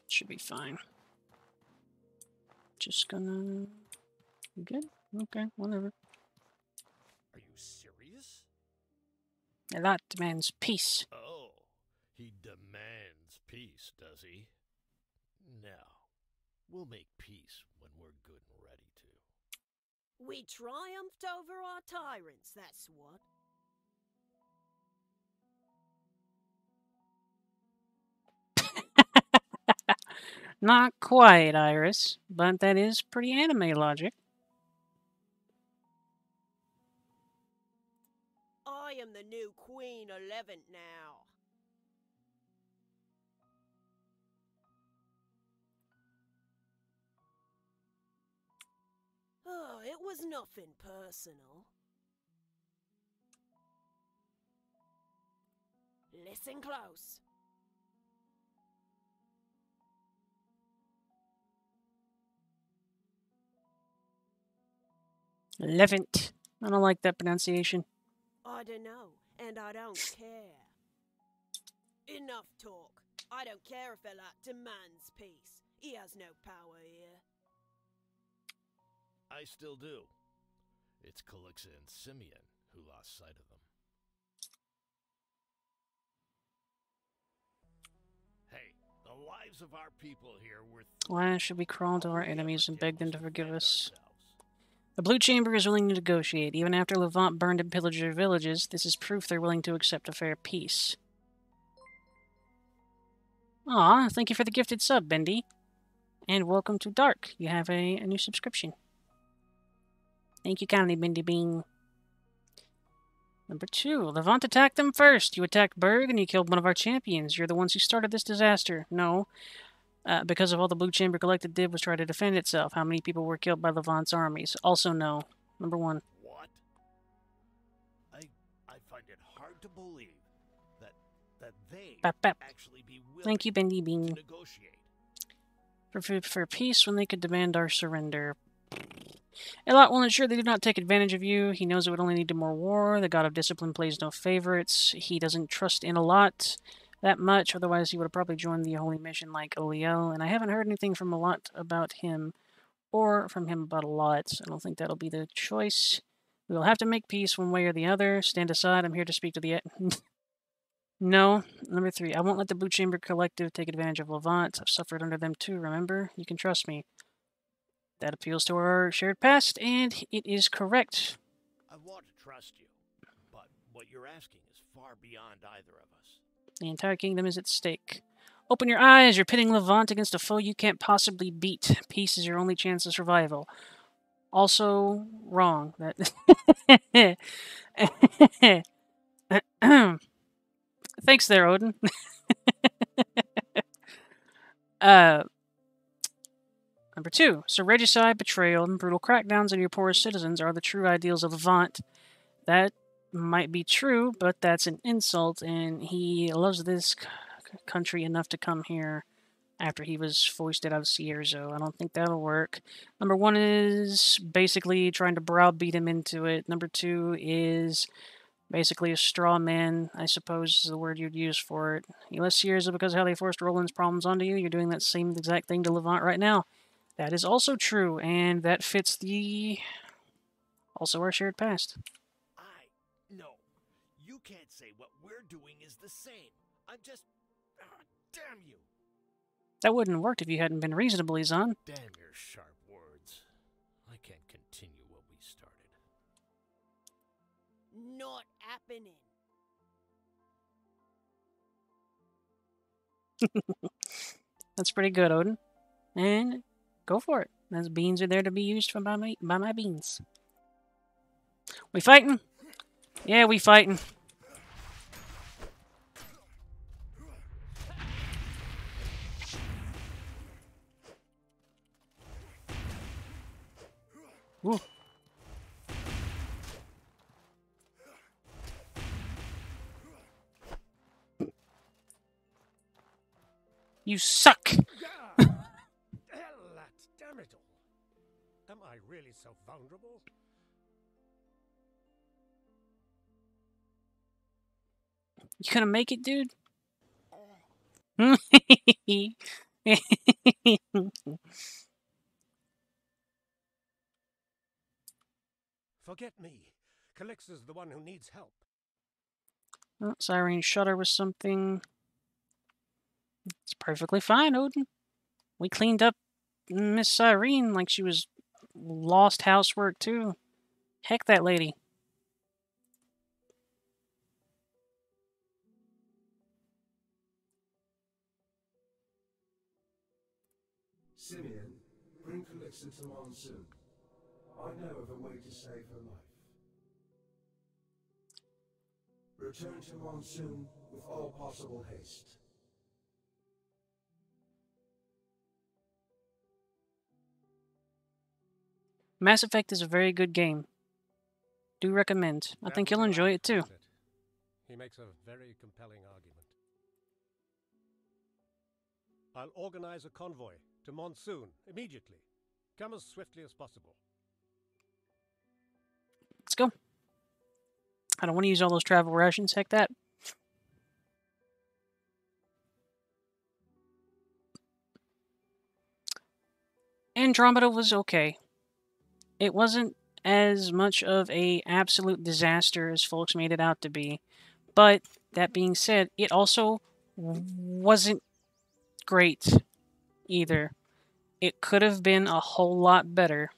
Should be fine. Just gonna... You good? Okay, whatever. Are you serious? A lot demands peace. Oh, he demands peace, does he? No. We'll make peace when we're good and ready to. We triumphed over our tyrants, that's what. Not quite, Iris, but that is pretty anime logic. I am the new Queen 11 now. Oh, it was nothing personal. Listen close. Levant. I don't like that pronunciation. I don't know, and I don't care. Enough talk. I don't care if Elat demands peace. He has no power here. I still do. It's Calixa and Simeon who lost sight of them. Hey, the lives of our people here were... Why should we crawl to our enemies and beg them to forgive us? The Blue Chamber is willing to negotiate. Even after Levant burned and pillaged their villages, this is proof they're willing to accept a fair peace. Aw, thank you for the gifted sub, Bendy. And welcome to Dark. You have a new subscription. Thank you kindly, Bendy Bean. Number 2, Levant attacked them first. You attacked Berg and you killed one of our champions. You're the ones who started this disaster. No. Because of all the Blue Chamber Collective did was try to defend itself. How many people were killed by Levant's armies? Also no. Number 1. What? I find it hard to believe that they Bap, bap. actually be willing Thank you, Bendy to Bean. negotiate. For peace when they could demand our surrender. Elot will ensure they do not take advantage of you. He knows it would only lead to more war. The God of Discipline plays no favorites. He doesn't trust in Elot that much, otherwise he would have probably joined the Holy Mission like Oliel, and I haven't heard anything from Elot about him, or from him about Elot, so I don't think that'll be the choice. We will have to make peace one way or the other. Stand aside, I'm here to speak to the... No. Number 3, I won't let the Blue Chamber Collective take advantage of Levant. I've suffered under them too, remember? You can trust me. That appeals to our shared past, and it is correct. I want to trust you, but what you're asking is far beyond either of us. The entire kingdom is at stake. Open your eyes! You're pitting Levant against a foe you can't possibly beat. Peace is your only chance of survival. Also, wrong. Thanks there, Odin. Number 2, so regicide, betrayal, and brutal crackdowns on your poorest citizens are the true ideals of Levant. That might be true, but that's an insult, and he loves this country enough to come here after he was foisted out of Cierzo. I don't think that'll work. Number 1 is basically trying to browbeat him into it. Number 2 is basically a straw man, I suppose is the word you'd use for it. He left Cierzo because of how they forced Roland's problems onto you. You're doing that same exact thing to Levant right now. That is also true, and that fits also our shared past. No. You can't say what we're doing is the same. I'm just... damn you. That wouldn't have worked if you hadn't been reasonable, Izan. Damn your sharp words. I can't continue what we started. Not happening. That's pretty good, Odin. And go for it. Those beans are there to be used by my beans. We fighting? Yeah, we fighting. Ooh. You suck! Damn it all. Am I really so vulnerable? You gonna make it, dude? Forget me. Calix's the one who needs help. Oh, Cyrene shudder was something. It's perfectly fine, Odin. We cleaned up Miss Cyrene like she was lost housework, too. Heck, that lady. Simeon, bring Calixa to Monsoon. I know of a way to save her life. Return to Monsoon with all possible haste. Mass Effect is a very good game. Do recommend. I think you'll enjoy it too. He makes a very compelling argument. I'll organize a convoy to Monsoon immediately. Come as swiftly as possible. Let's go. I don't want to use all those travel rations. Heck that. Andromeda was okay. It wasn't as much of a absolute disaster as folks made it out to be. But that being said, it also wasn't great either. It could have been a whole lot better.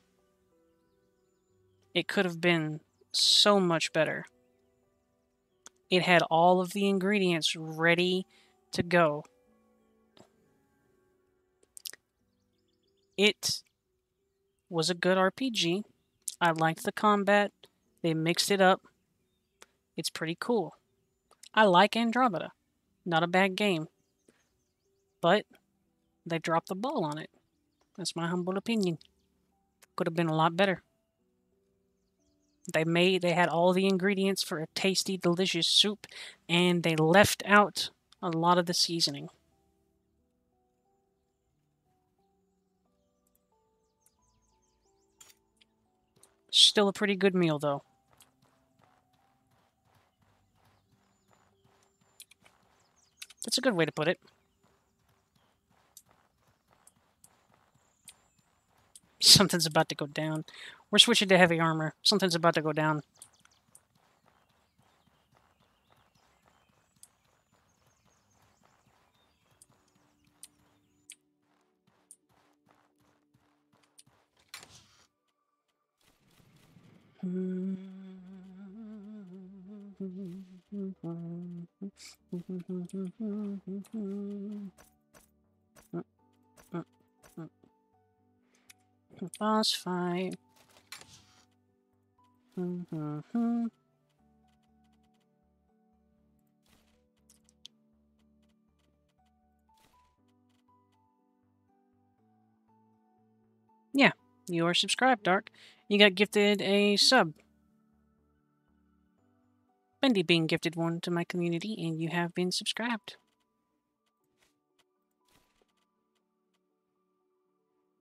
It could have been so much better. It had all of the ingredients ready to go. It was a good RPG. I liked the combat. They mixed it up. It's pretty cool. I like Andromeda. Not a bad game. But they dropped the ball on it. That's my humble opinion. Could have been a lot better. They had all the ingredients for a tasty, delicious soup, and they left out a lot of the seasoning. Still a pretty good meal, though. That's a good way to put it. Something's about to go down. We're switching to heavy armor. Something's about to go down. Boss fight. Yeah, you are subscribed, Dark. You got gifted a sub. Bendy being gifted one to my community, and you have been subscribed.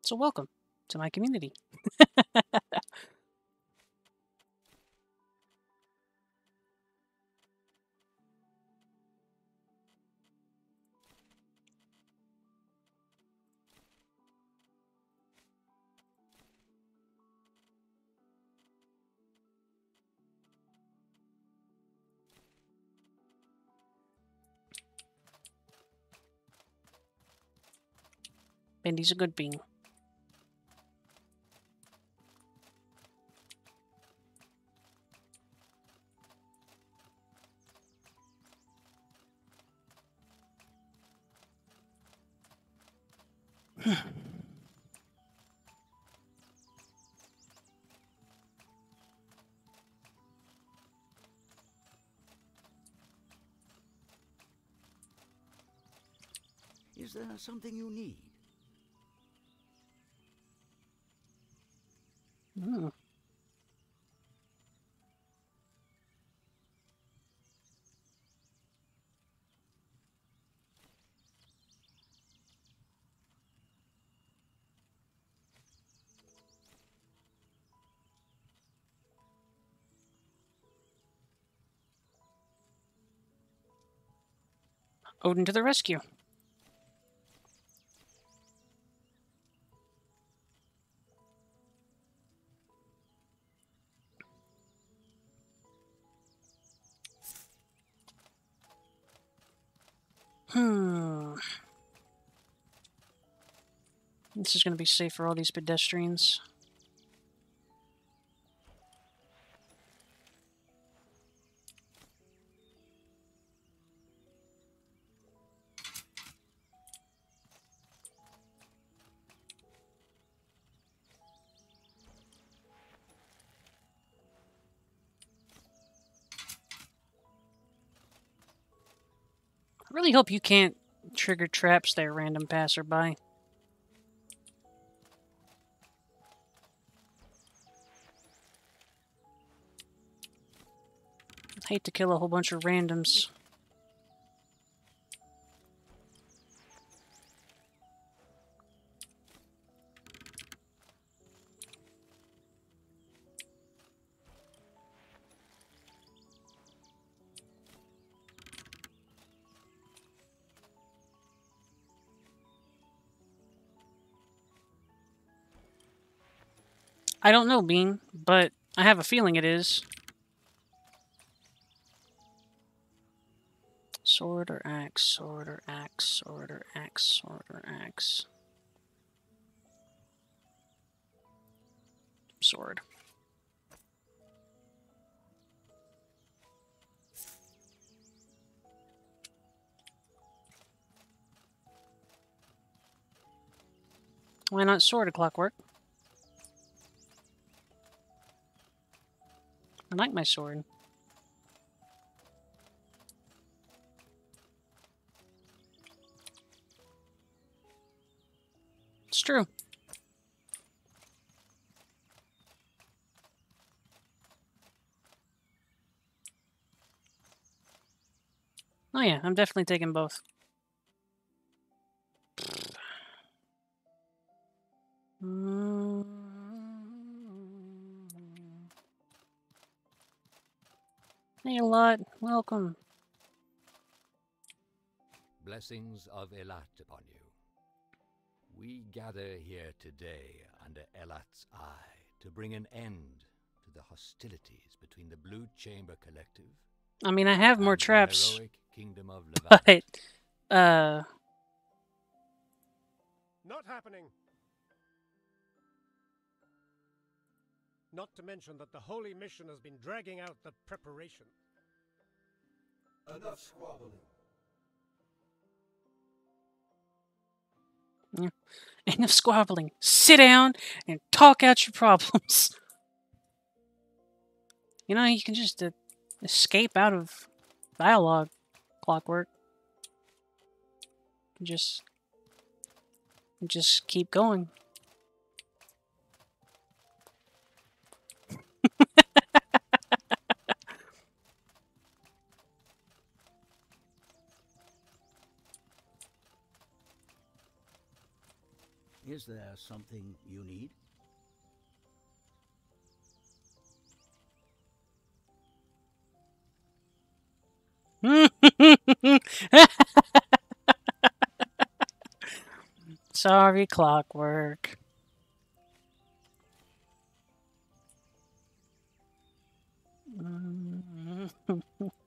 So welcome to my community. Bendy's a good bean. Is there something you need? Odin to the rescue. This is going to be safe for all these pedestrians. I really hope you can't trigger traps there, random passerby. I'd hate to kill a whole bunch of randoms. I don't know, Bean, but I have a feeling it is. Sword or axe, sword or axe, sword or axe, sword or axe. Sword. Why not sword a clockwork? I like my sword. true. Oh yeah, I'm definitely taking both. Hey, a lot. Welcome. Blessings of Elat upon you. We gather here today under Elat's eye to bring an end to the hostilities between the Blue Chamber Collective. I mean, I have more and the traps, heroic Kingdom of Levant. but Not happening. Not to mention that the Holy Mission has been dragging out the preparation. Enough squabbling. enough squabbling. Sit down and talk out your problems. You know, you can just escape out of dialogue, Clockwork. Just keep going. Is there something you need? Sorry, Clockwork.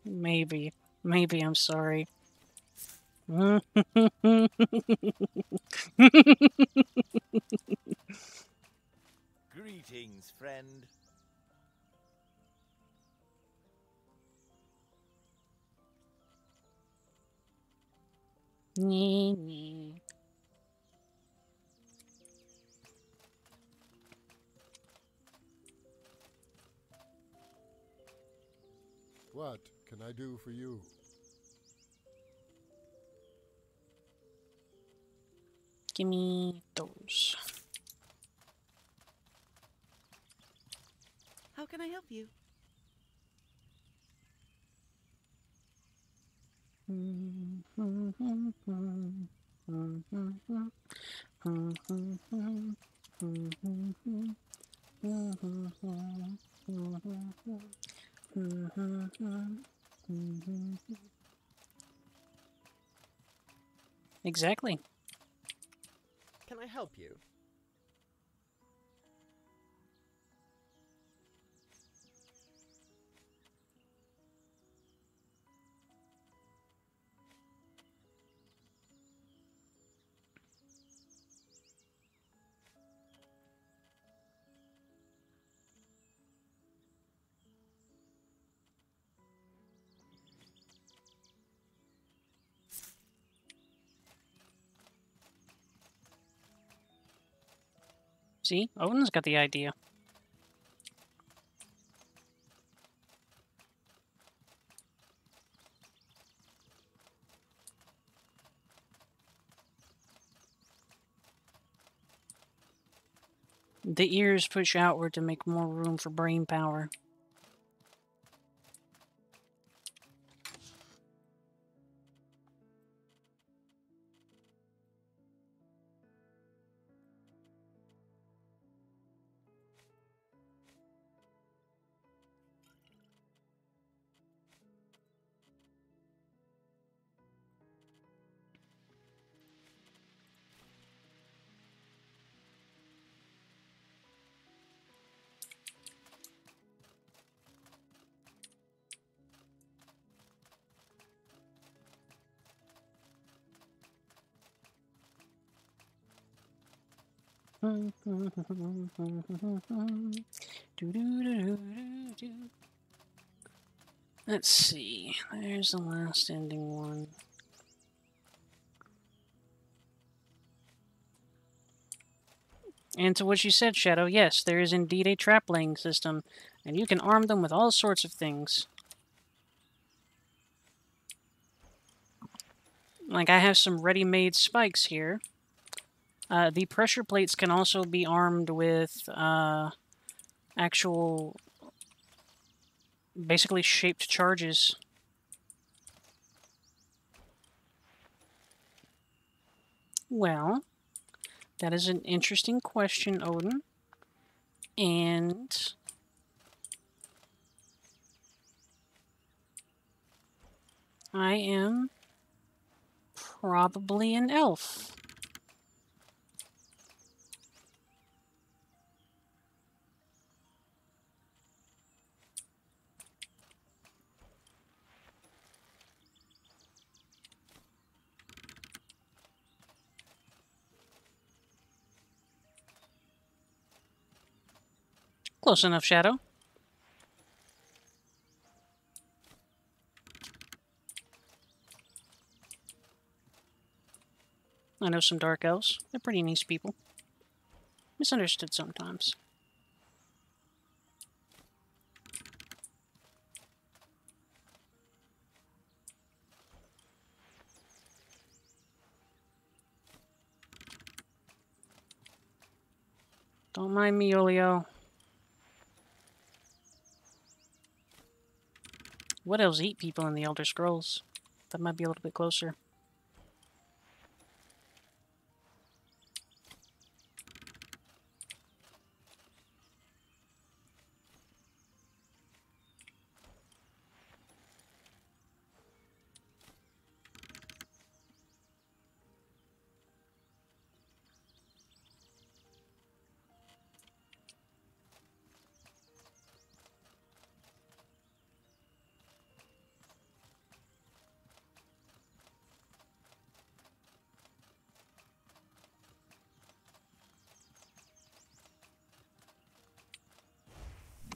Maybe I'm sorry. Greetings, friend. What can I do for you? Give me those. How can I help you? Exactly. Can I help you? See, Odin's got the idea. The ears push outward to make more room for brain power. Let's see. There's the last ending one. And to what you said, Shadow, yes, there is indeed a trap laying system, and you can arm them with all sorts of things. Like, I have some ready-made spikes here The pressure plates can also be armed with actual, basically shaped charges. Well, that is an interesting question, Odin. And I am probably an elf. Close enough, Shadow. I know some dark elves. They're pretty nice people. Misunderstood sometimes. Don't mind me, Olio. What elves eat people in the Elder Scrolls? That might be a little bit closer.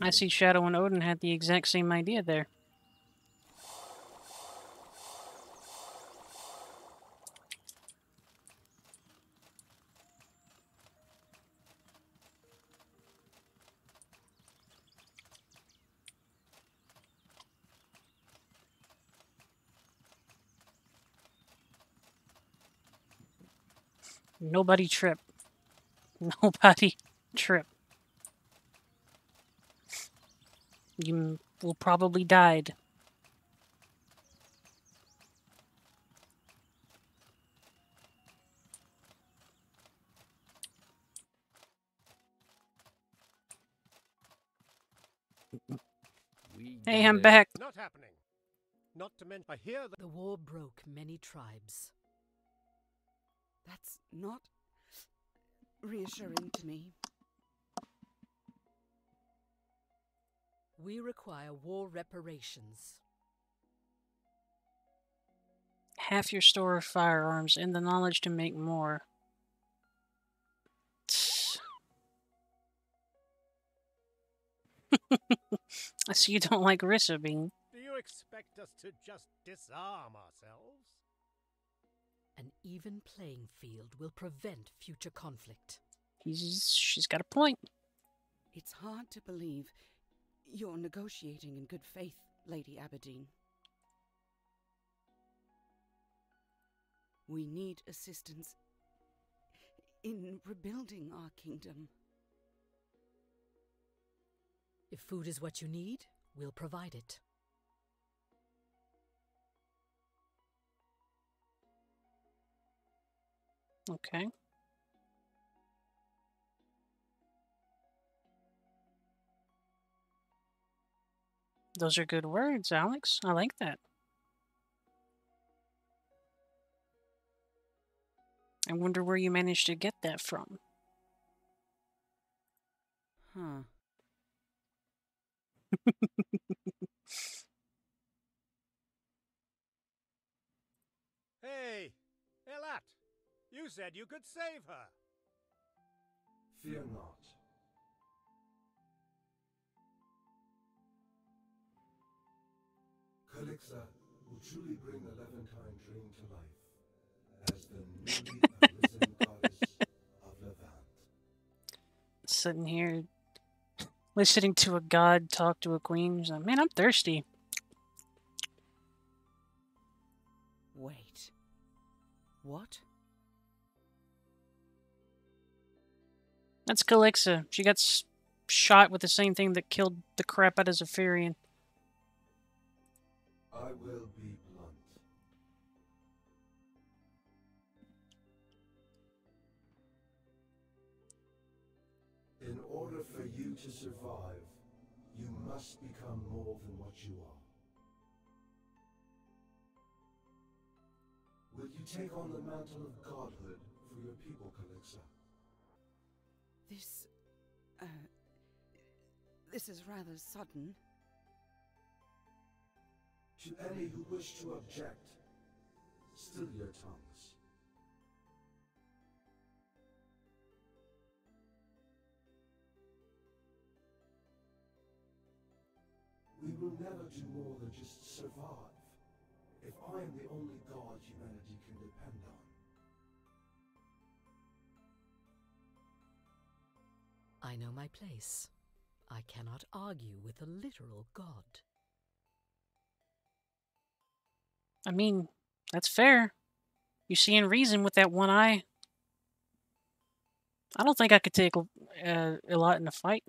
I see Shadow and Odin had the exact same idea there. Nobody trip. Nobody trip. You will probably died. Hey, I'm back. Not happening. Not to mention, I hear that the war broke many tribes. That's not reassuring to me. We require war reparations. Half your store of firearms and the knowledge to make more. I see you don't like Rissa, Bean. Do you expect us to just disarm ourselves? An even playing field will prevent future conflict. She's got a point. It's hard to believe you're negotiating in good faith, Lady Aberdeen. We need assistance in rebuilding our kingdom. If food is what you need, we'll provide it. Okay. Those are good words, Alex. I like that. I wonder where you managed to get that from. Huh. Hey, Elat! You said you could save her! Fear not. Calixa will truly bring the Levantine dream to life as the newly arisen goddess of Levant. Sitting here, listening to a god talk to a queen. He's like, man, I'm thirsty. Wait. What? That's Calixa. She got shot with the same thing that killed the crap out of Zephyrian. I will be blunt. In order for you to survive, you must become more than what you are. Will you take on the mantle of godhood for your people, Calixa? This is rather sudden. To any who wish to object, still your tongues. We will never do more than just survive. If I am the only god humanity can depend on. I know my place. I cannot argue with a literal god. I mean, that's fair. You see in reason with that one eye. I don't think I could take a lot in a fight.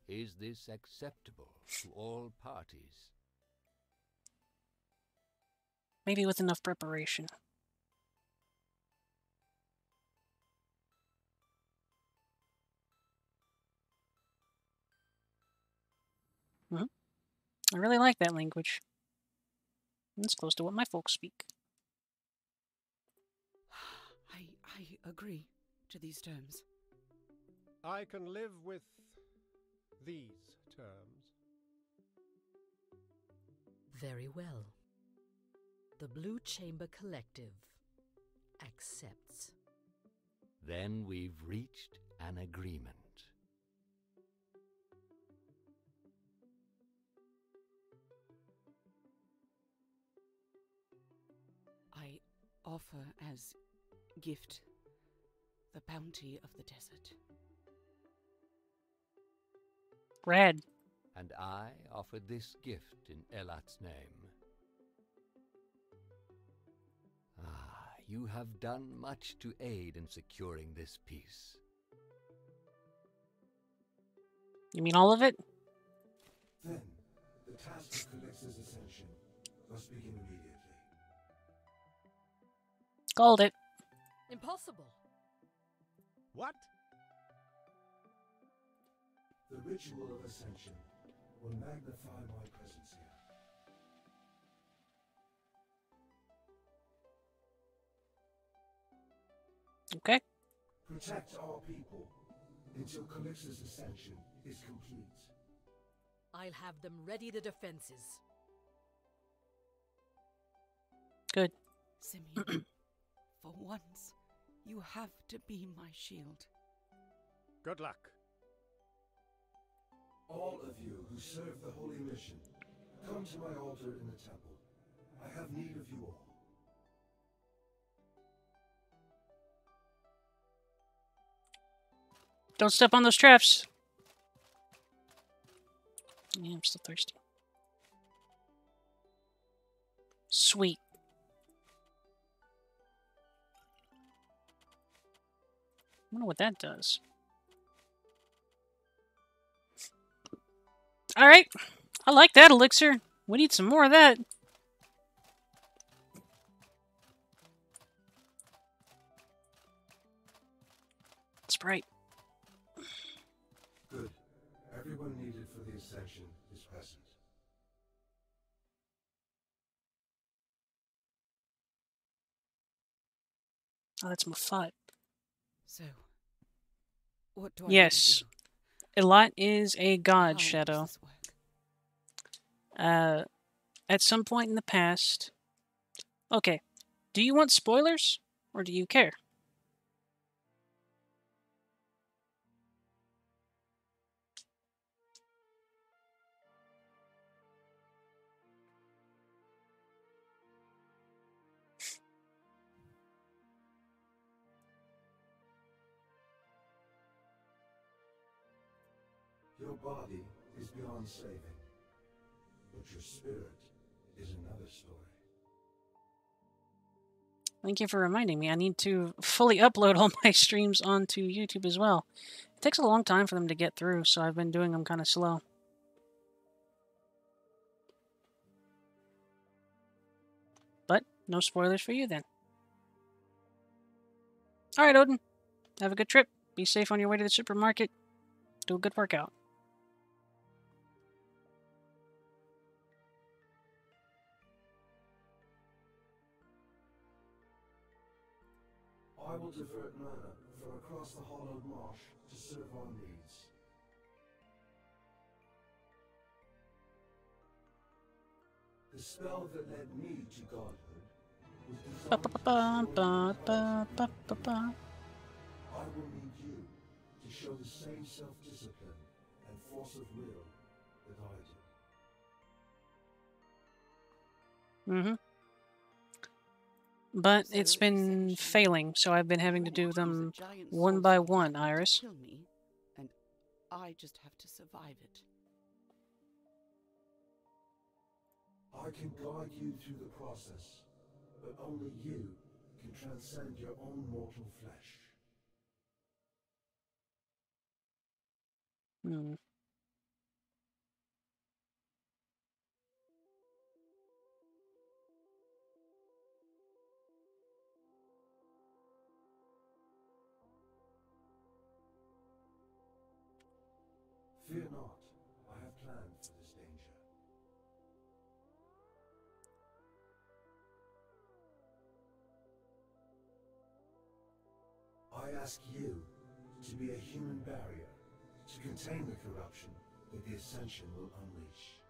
Is this acceptable to all parties? Maybe with enough preparation. I really like that language. It's close to what my folks speak. I agree to these terms. I can live with these terms. Very well. The Blue Chamber Collective accepts. Then we've reached an agreement. I offer as gift the bounty of the desert. Rad. And I offer this gift in Elat's name. You have done much to aid in securing this peace. You mean all of it? Then, the task of Calixa's ascension must begin immediately. Called it. Impossible. What? The ritual of ascension will magnify my presence here. Okay. Protect our people until Calixa's ascension is complete. I'll have them ready the defenses. Good. Simeon, for once, you have to be my shield. Good luck. All of you who serve the holy mission, come to my altar in the temple. I have need of you all. Don't step on those traps. Yeah, I'm still thirsty. Sweet. I wonder what that does. Alright. I like that elixir. We need some more of that. Sprite. Good. Everyone needed for the ascension is present. Oh, that's Mafat. So, what do I Yes. do? Elat is a god, How Shadow. does this work? At some point in the past... Okay. Do you want spoilers? Or do you care? Your body is beyond saving, but your spirit is another story. Thank you for reminding me. I need to fully upload all my streams onto YouTube as well. It takes a long time for them to get through, so I've been doing them kind of slow. But no spoilers for you then. Alright, Odin. Have a good trip. Be safe on your way to the supermarket. Do a good workout. I will divert mana from across the hollowed marsh to serve our needs. The spell that led me to godhood was designed to destroy me. I will need you to show the same self-discipline and force of will that I do. Mm-hmm. But it's been failing, so I've been having to do them one by one, Iris. Kill me, and I just have to survive it. I can guide you through the process, but only you can transcend your own mortal flesh. Hmm. Fear not, I have planned for this danger. I ask you to be a human barrier to contain the corruption that the Ascension will unleash.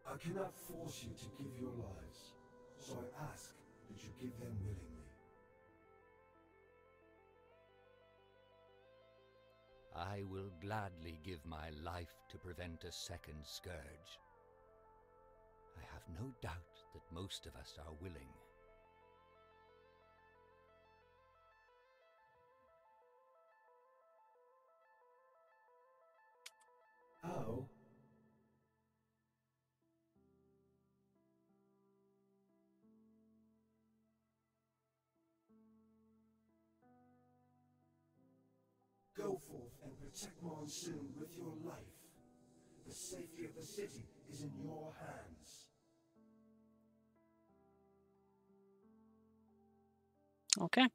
I cannot force you to give your lives, so I ask that you give them willingly. I will gladly give my life to prevent a second scourge. I have no doubt that most of us are willing. How? Go forth and protect Monsoon with your life. The safety of the city is in your hands. Okay.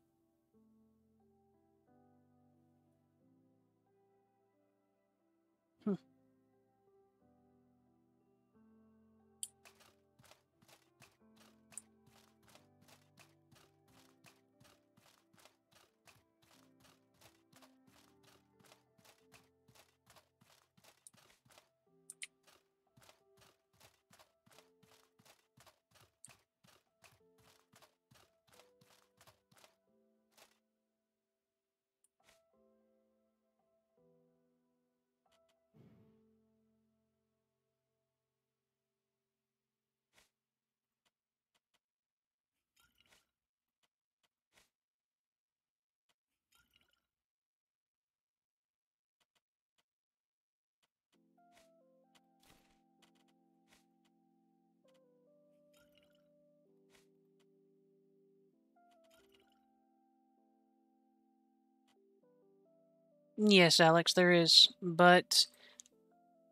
Yes, Alex, there is. But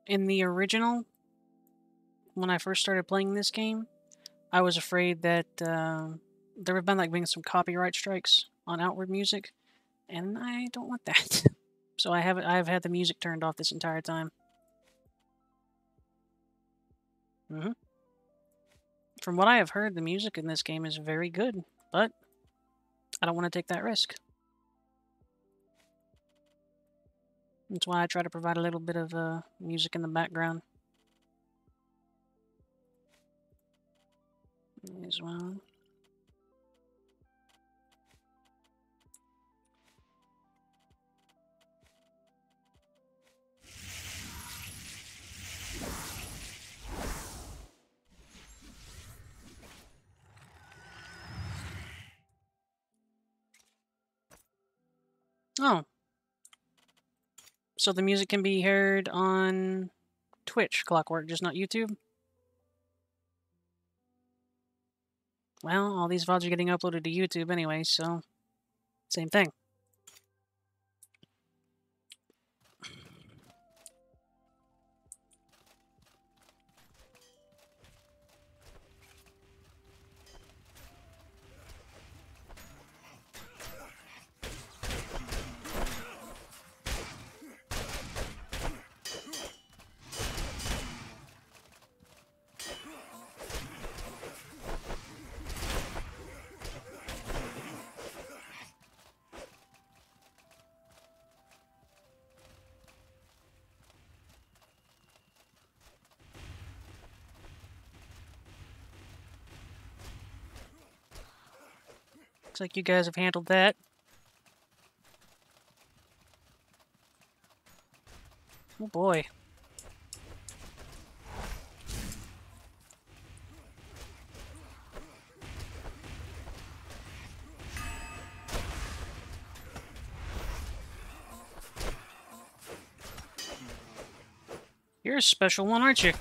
in the original, when I first started playing this game, I was afraid that there have been being some copyright strikes on Outward music, and I don't want that. So I've had the music turned off this entire time. From what I have heard, the music in this game is very good, but I don't want to take that risk. That's why I try to provide a little bit of music in the background as well. Oh. So the music can be heard on Twitch, Clockwork, just not YouTube? Well, all these VODs are getting uploaded to YouTube anyway, so same thing. Looks like you guys have handled that. Oh boy. You're a special one, aren't you?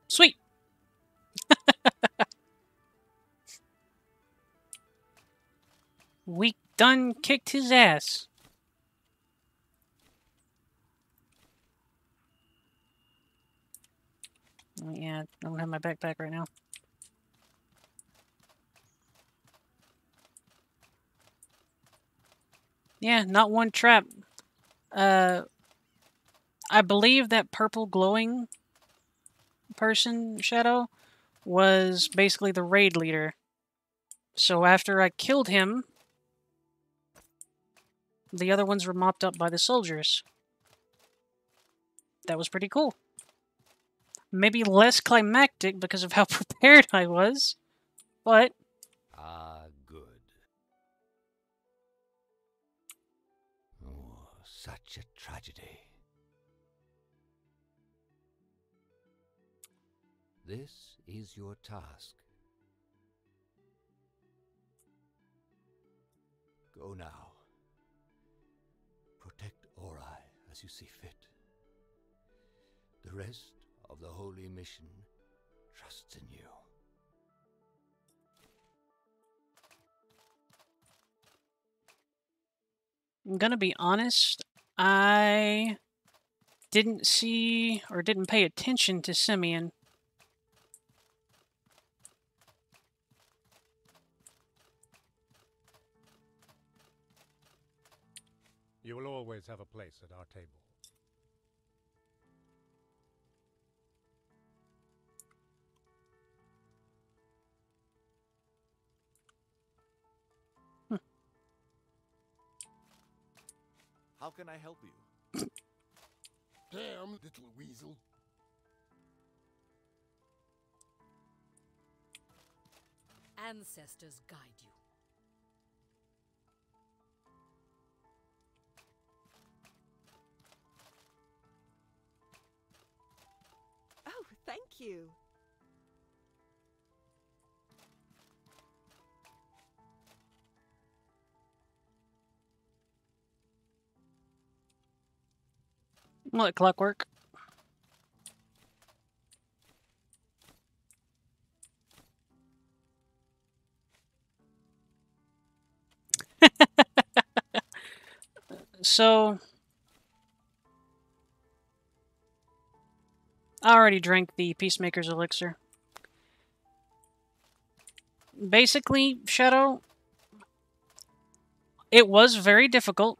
Sweet! We done kicked his ass. Yeah, I don't have my backpack right now. Yeah, not one trap. I believe that purple glowing person, Shadow, was basically the raid leader. So after I killed him, the other ones were mopped up by the soldiers. That was pretty cool. Maybe less climactic because of how prepared I was, but... Ah, good. Oh, such a tragedy. This is your task. Go now. Protect Aurai as you see fit. The rest of the Holy Mission trusts in you. I'm gonna be honest, I didn't see or didn't pay attention to Simeon. You will always have a place at our table. How can I help you? Damn, little weasel. Ancestors guide you. Oh, thank you. Let clockwork. So, I already drank the Peacemaker's Elixir. Basically, Shadow, it was very difficult.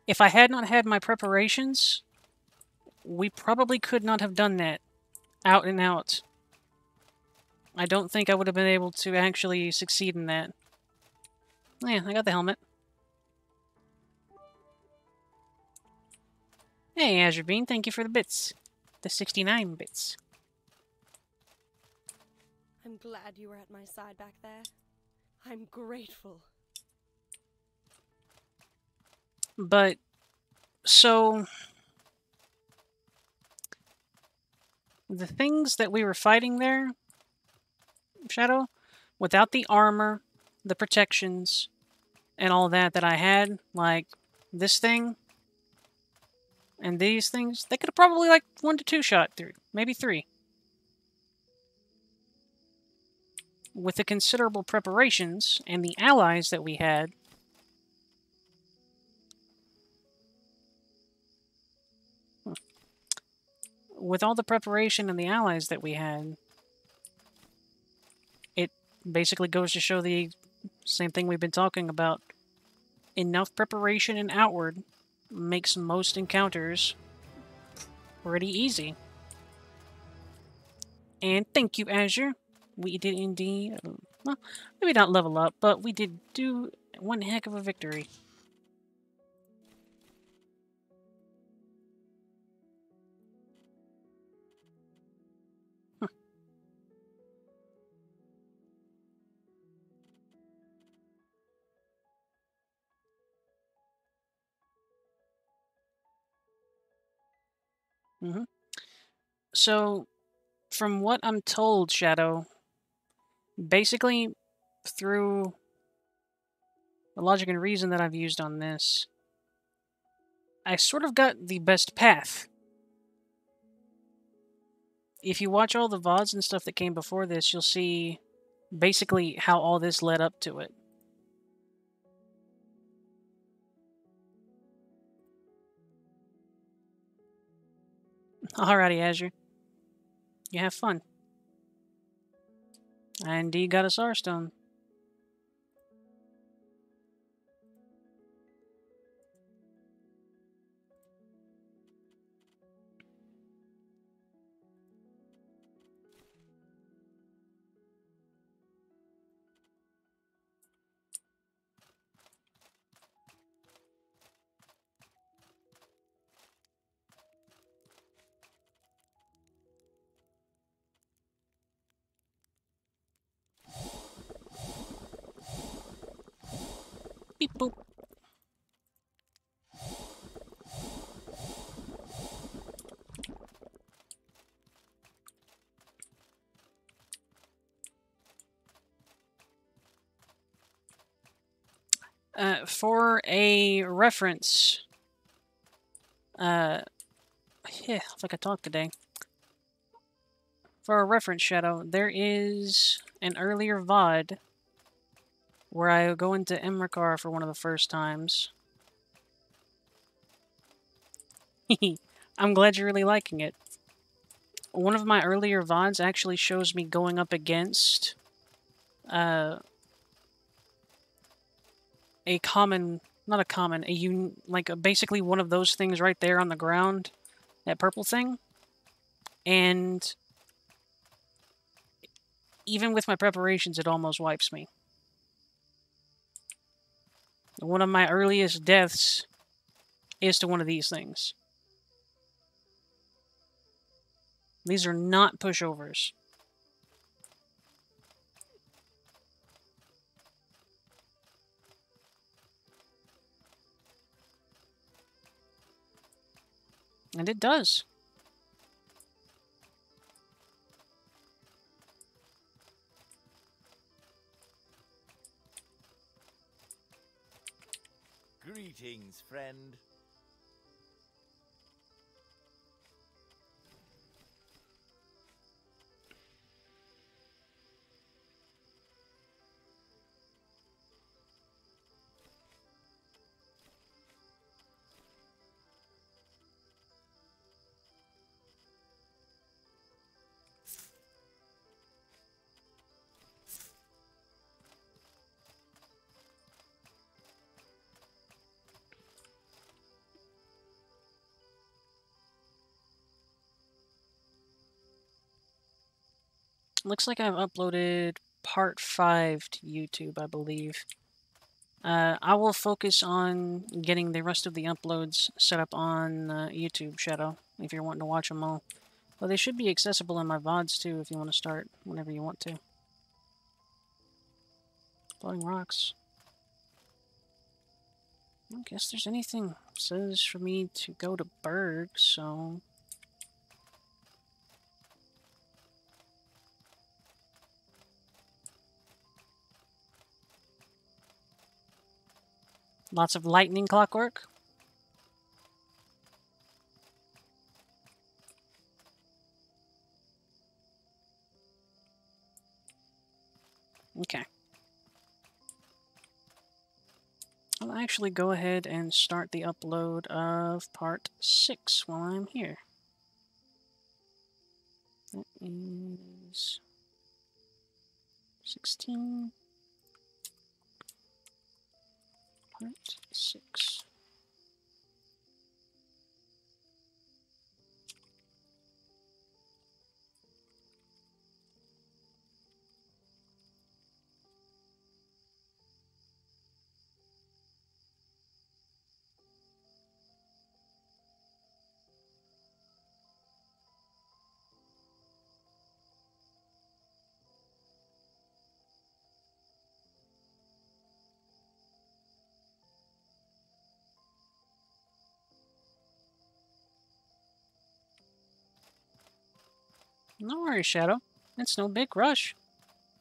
If I had not had my preparations, we probably could not have done that out and out. I don't think I would have been able to actually succeed in that. Yeah, I got the helmet. Hey, Azure Bean, thank you for the bits. The 69 bits. I'm glad you were at my side back there. I'm grateful. But, so... the things that we were fighting there, Shadow, without the armor, the protections, and all that I had, like this thing and these things, they could have probably like 1 to 2 shot through, maybe 3. With the considerable preparations and the allies that we had, with all the preparation and the allies that we had, it basically goes to show the same thing we've been talking about. Enough preparation and outward makes most encounters pretty easy. And thank you, Azure. We did indeed, well, maybe not level up, but we did do one heck of a victory. Mm-hmm. So, from what I'm told, Shadow, basically through the logic and reason that I've used on this, I sort of got the best path. If you watch all the VODs and stuff that came before this, you'll see basically how all this led up to it. Alrighty, Azure. You have fun. I indeed got a Star Stone. Beep boop. For a reference, yeah, it's like I talked today. For a reference, Shadow, there is an earlier VOD where I go into Emrakar for one of the first times. I'm glad you're really liking it. One of my earlier VODs actually shows me going up against a common, not a common, like basically one of those things right there on the ground, that purple thing. And even with my preparations, it almost wipes me. One of my earliest deaths is to one of these things. These are not pushovers. And it does. Greetings, friend. Looks like I've uploaded part 5 to YouTube, I believe. I will focus on getting the rest of the uploads set up on YouTube, Shadow, if you're wanting to watch them all. Well, they should be accessible in my VODs, too, if you want to start whenever you want to. Floating rocks. I don't guess there's anything that says for me to go to Berg, so... Lots of lightning clockwork. Okay. I'll actually go ahead and start the upload of part 6 while I'm here. That is 16. Part 6. No worries, Shadow. It's no big rush.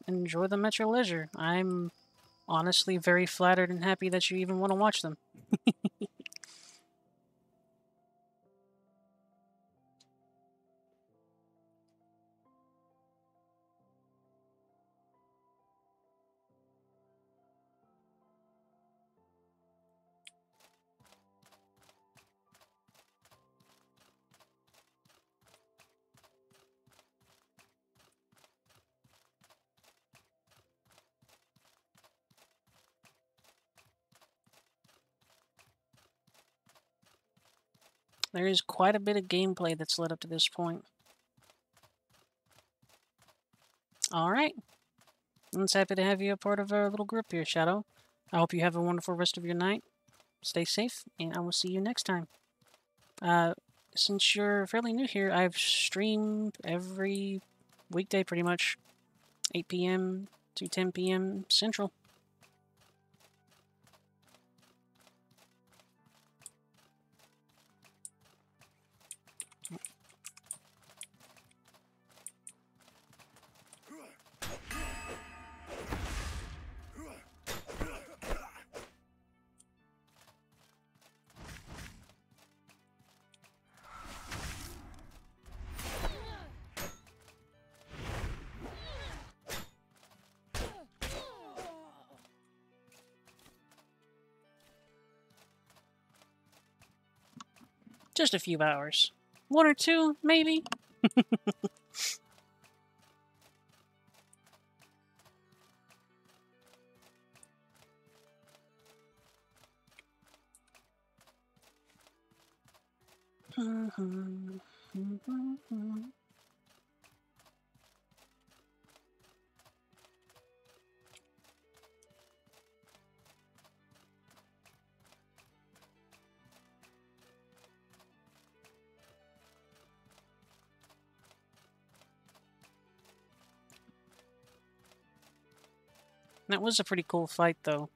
Enjoy them at your leisure. I'm honestly very flattered and happy that you even want to watch them. There is quite a bit of gameplay that's led up to this point. Alright. I'm just happy to have you a part of our little group here, Shadow. I hope you have a wonderful rest of your night. Stay safe, and I will see you next time. Since you're fairly new here, I've streamed every weekday pretty much. 8 p.m. to 10 p.m. Central. Just a few hours. 1 or 2, maybe? That was a pretty cool fight, though.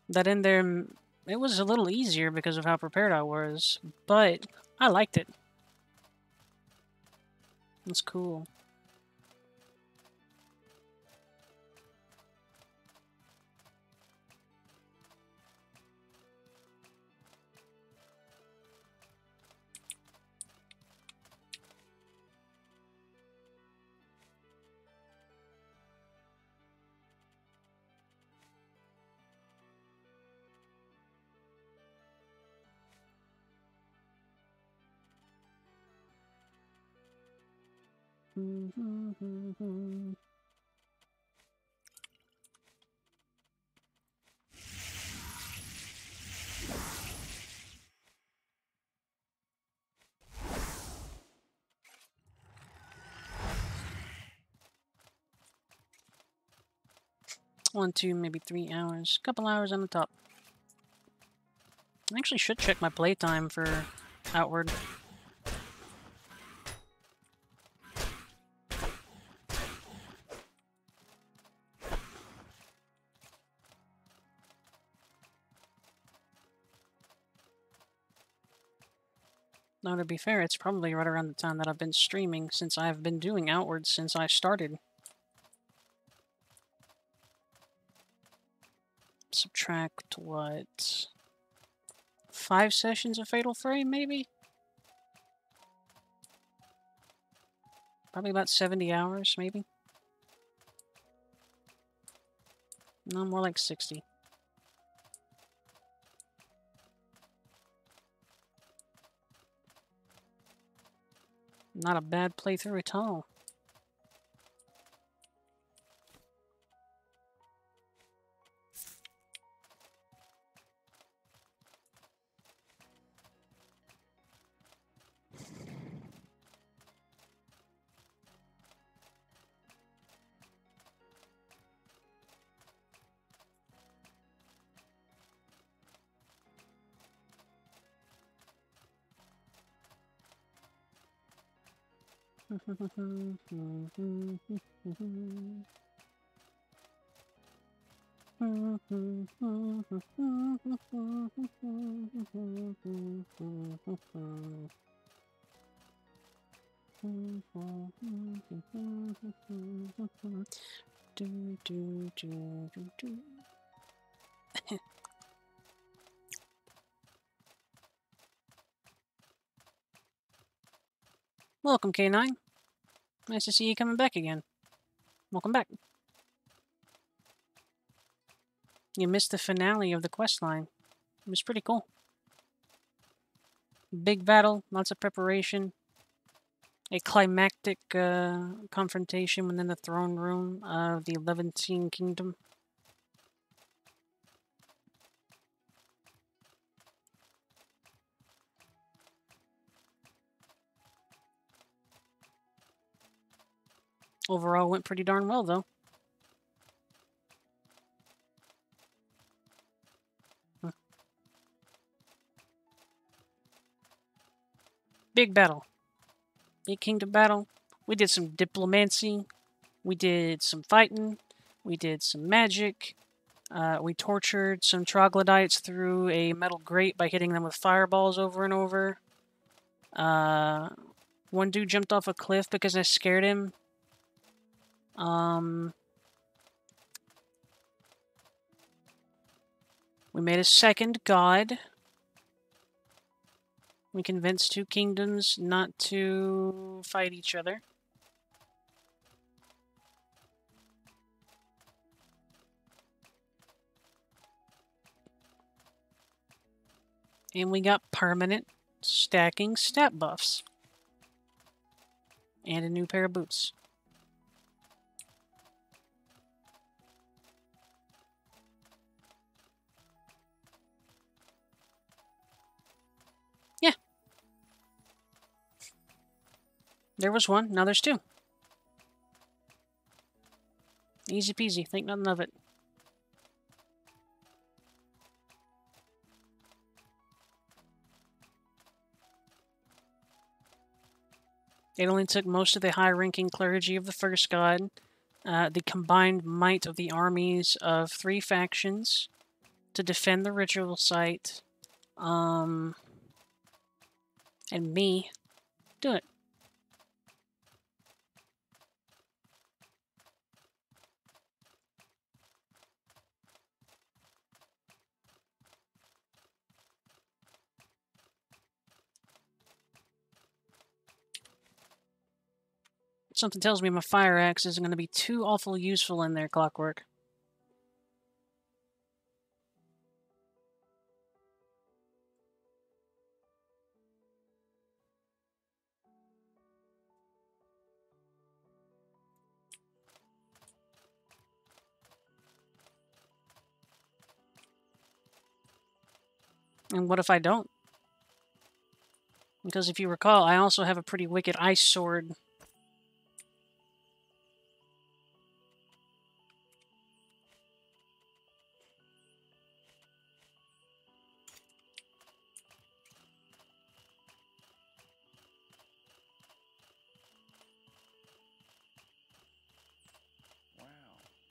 That in there, it was a little easier because of how prepared I was, but I liked it. It's cool. One, 2, maybe 3 hours. Couple hours on the top. I actually should check my playtime for Outward. Now, to be fair, it's probably right around the time that I've been streaming, since I've been doing Outward since I started. Subtract what? 5 sessions of Fatal Frame, maybe? Probably about 70 hours, maybe? No, more like 60. Not a bad playthrough at all. Welcome, K9. Nice to see you coming back again. Welcome back. You missed the finale of the quest line. It was pretty cool. Big battle, lots of preparation. A climactic confrontation within the throne room of the Levantine Kingdom. Overall, went pretty darn well, though. Big battle. Big kingdom battle. We did some diplomacy. We did some fighting. We did some magic. We tortured some troglodytes through a metal grate by hitting them with fireballs over and over. One dude jumped off a cliff because I scared him. We made a second god. We convinced 2 kingdoms not to fight each other. And we got permanent stacking stat buffs. And a new pair of boots. Yeah. There was one, now there's 2. Easy peasy, think nothing of it. It only took most of the high-ranking clergy of the first god, the combined might of the armies of 3 factions to defend the ritual site, and me do it. Something tells me my fire axe isn't going to be too awful useful in their clockwork. And what if I don't? Because if you recall, I also have a pretty wicked ice sword.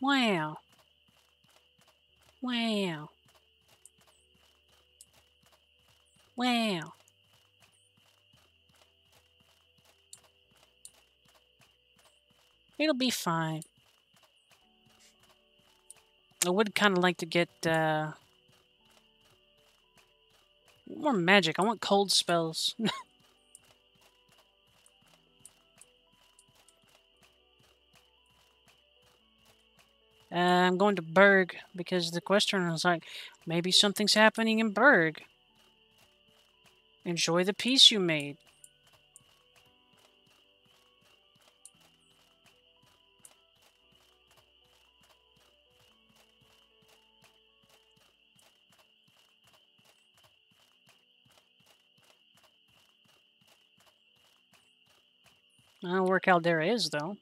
Wow. Wow. Wow. It'll be fine. I would kind of like to get More magic. I want cold spells. I'm going to Berg because the question was like, maybe something's happening in Berg. Enjoy the peace you made. I don't know where Caldera is, though.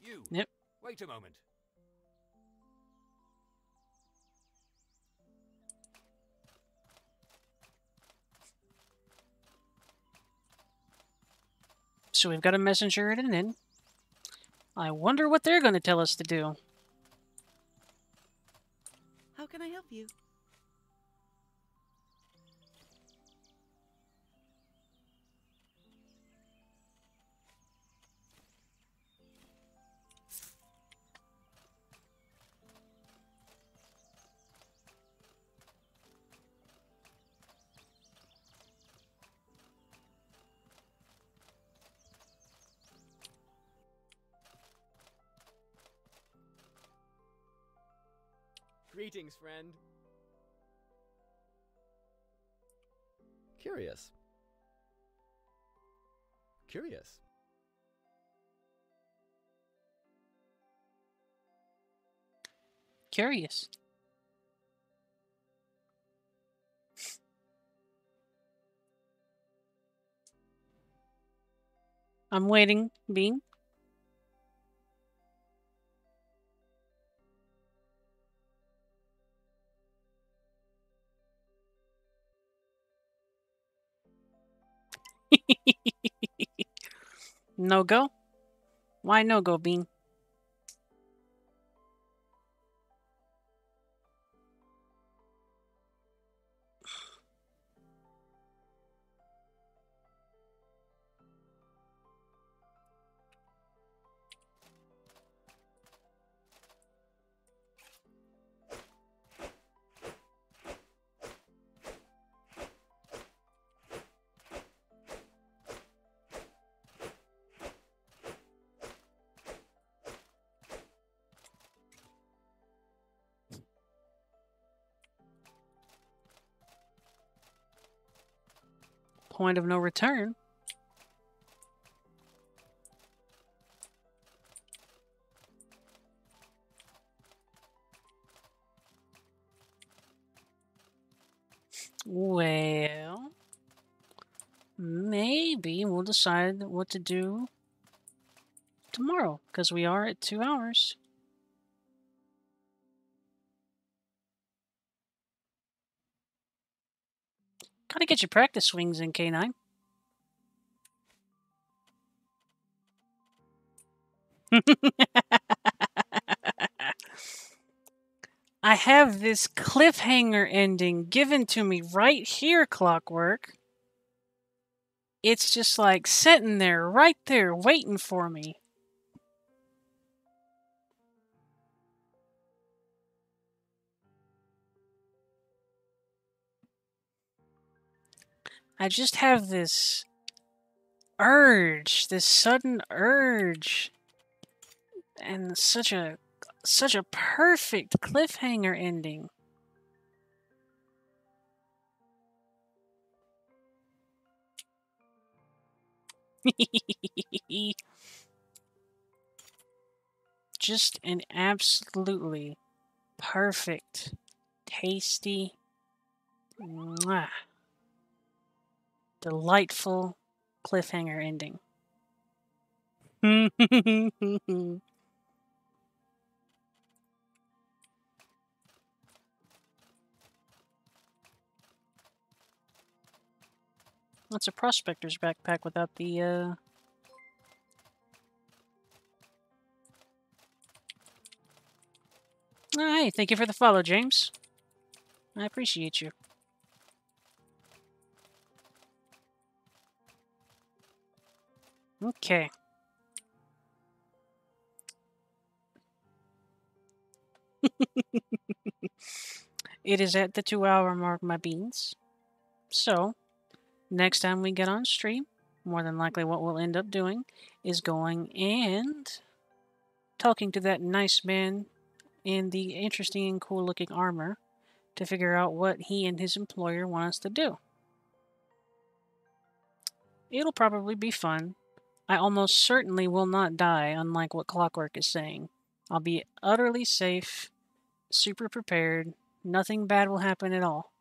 You! Yep. Wait a moment. So we've got a messenger at an inn. I wonder what they're going to tell us to do. How can I help you? Greetings, friend. Curious. Curious. Curious. I'm waiting, Bean. No go? Why no go, Bean? Point of no return. Well, maybe we'll decide what to do tomorrow, because we are at 2 hours. Gotta get your practice swings in, K9. I have this cliffhanger ending given to me right here, Clockwork. It's just like sitting there, right there, waiting for me. I just have this urge, this sudden urge, and such a perfect cliffhanger ending. Just an absolutely perfect, tasty, mwah, delightful cliffhanger ending. That's a prospector's backpack without the Hey, thank you for the follow, James. I appreciate you. Okay. It is at the 2-hour mark, my beans. So, next time we get on stream, more than likely what we'll end up doing is going and talking to that nice man in the interesting and cool looking armor to figure out what he and his employer want us to do. It'll probably be fun. I almost certainly will not die, unlike what Clockwork is saying. I'll be utterly safe, super prepared, nothing bad will happen at all.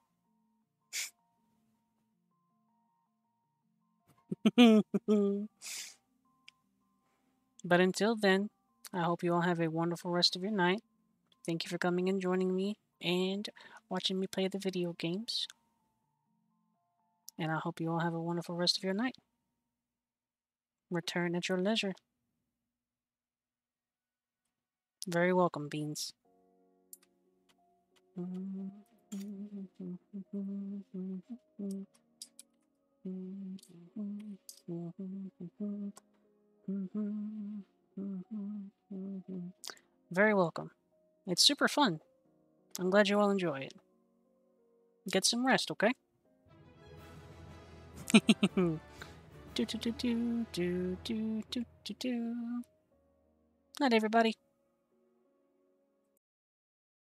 But until then, I hope you all have a wonderful rest of your night. Thank you for coming and joining me and watching me play the video games. And I hope you all have a wonderful rest of your night. Return at your leisure. Very welcome, Beans. Very welcome. It's super fun. I'm glad you all enjoy it. Get some rest, okay? Night, everybody.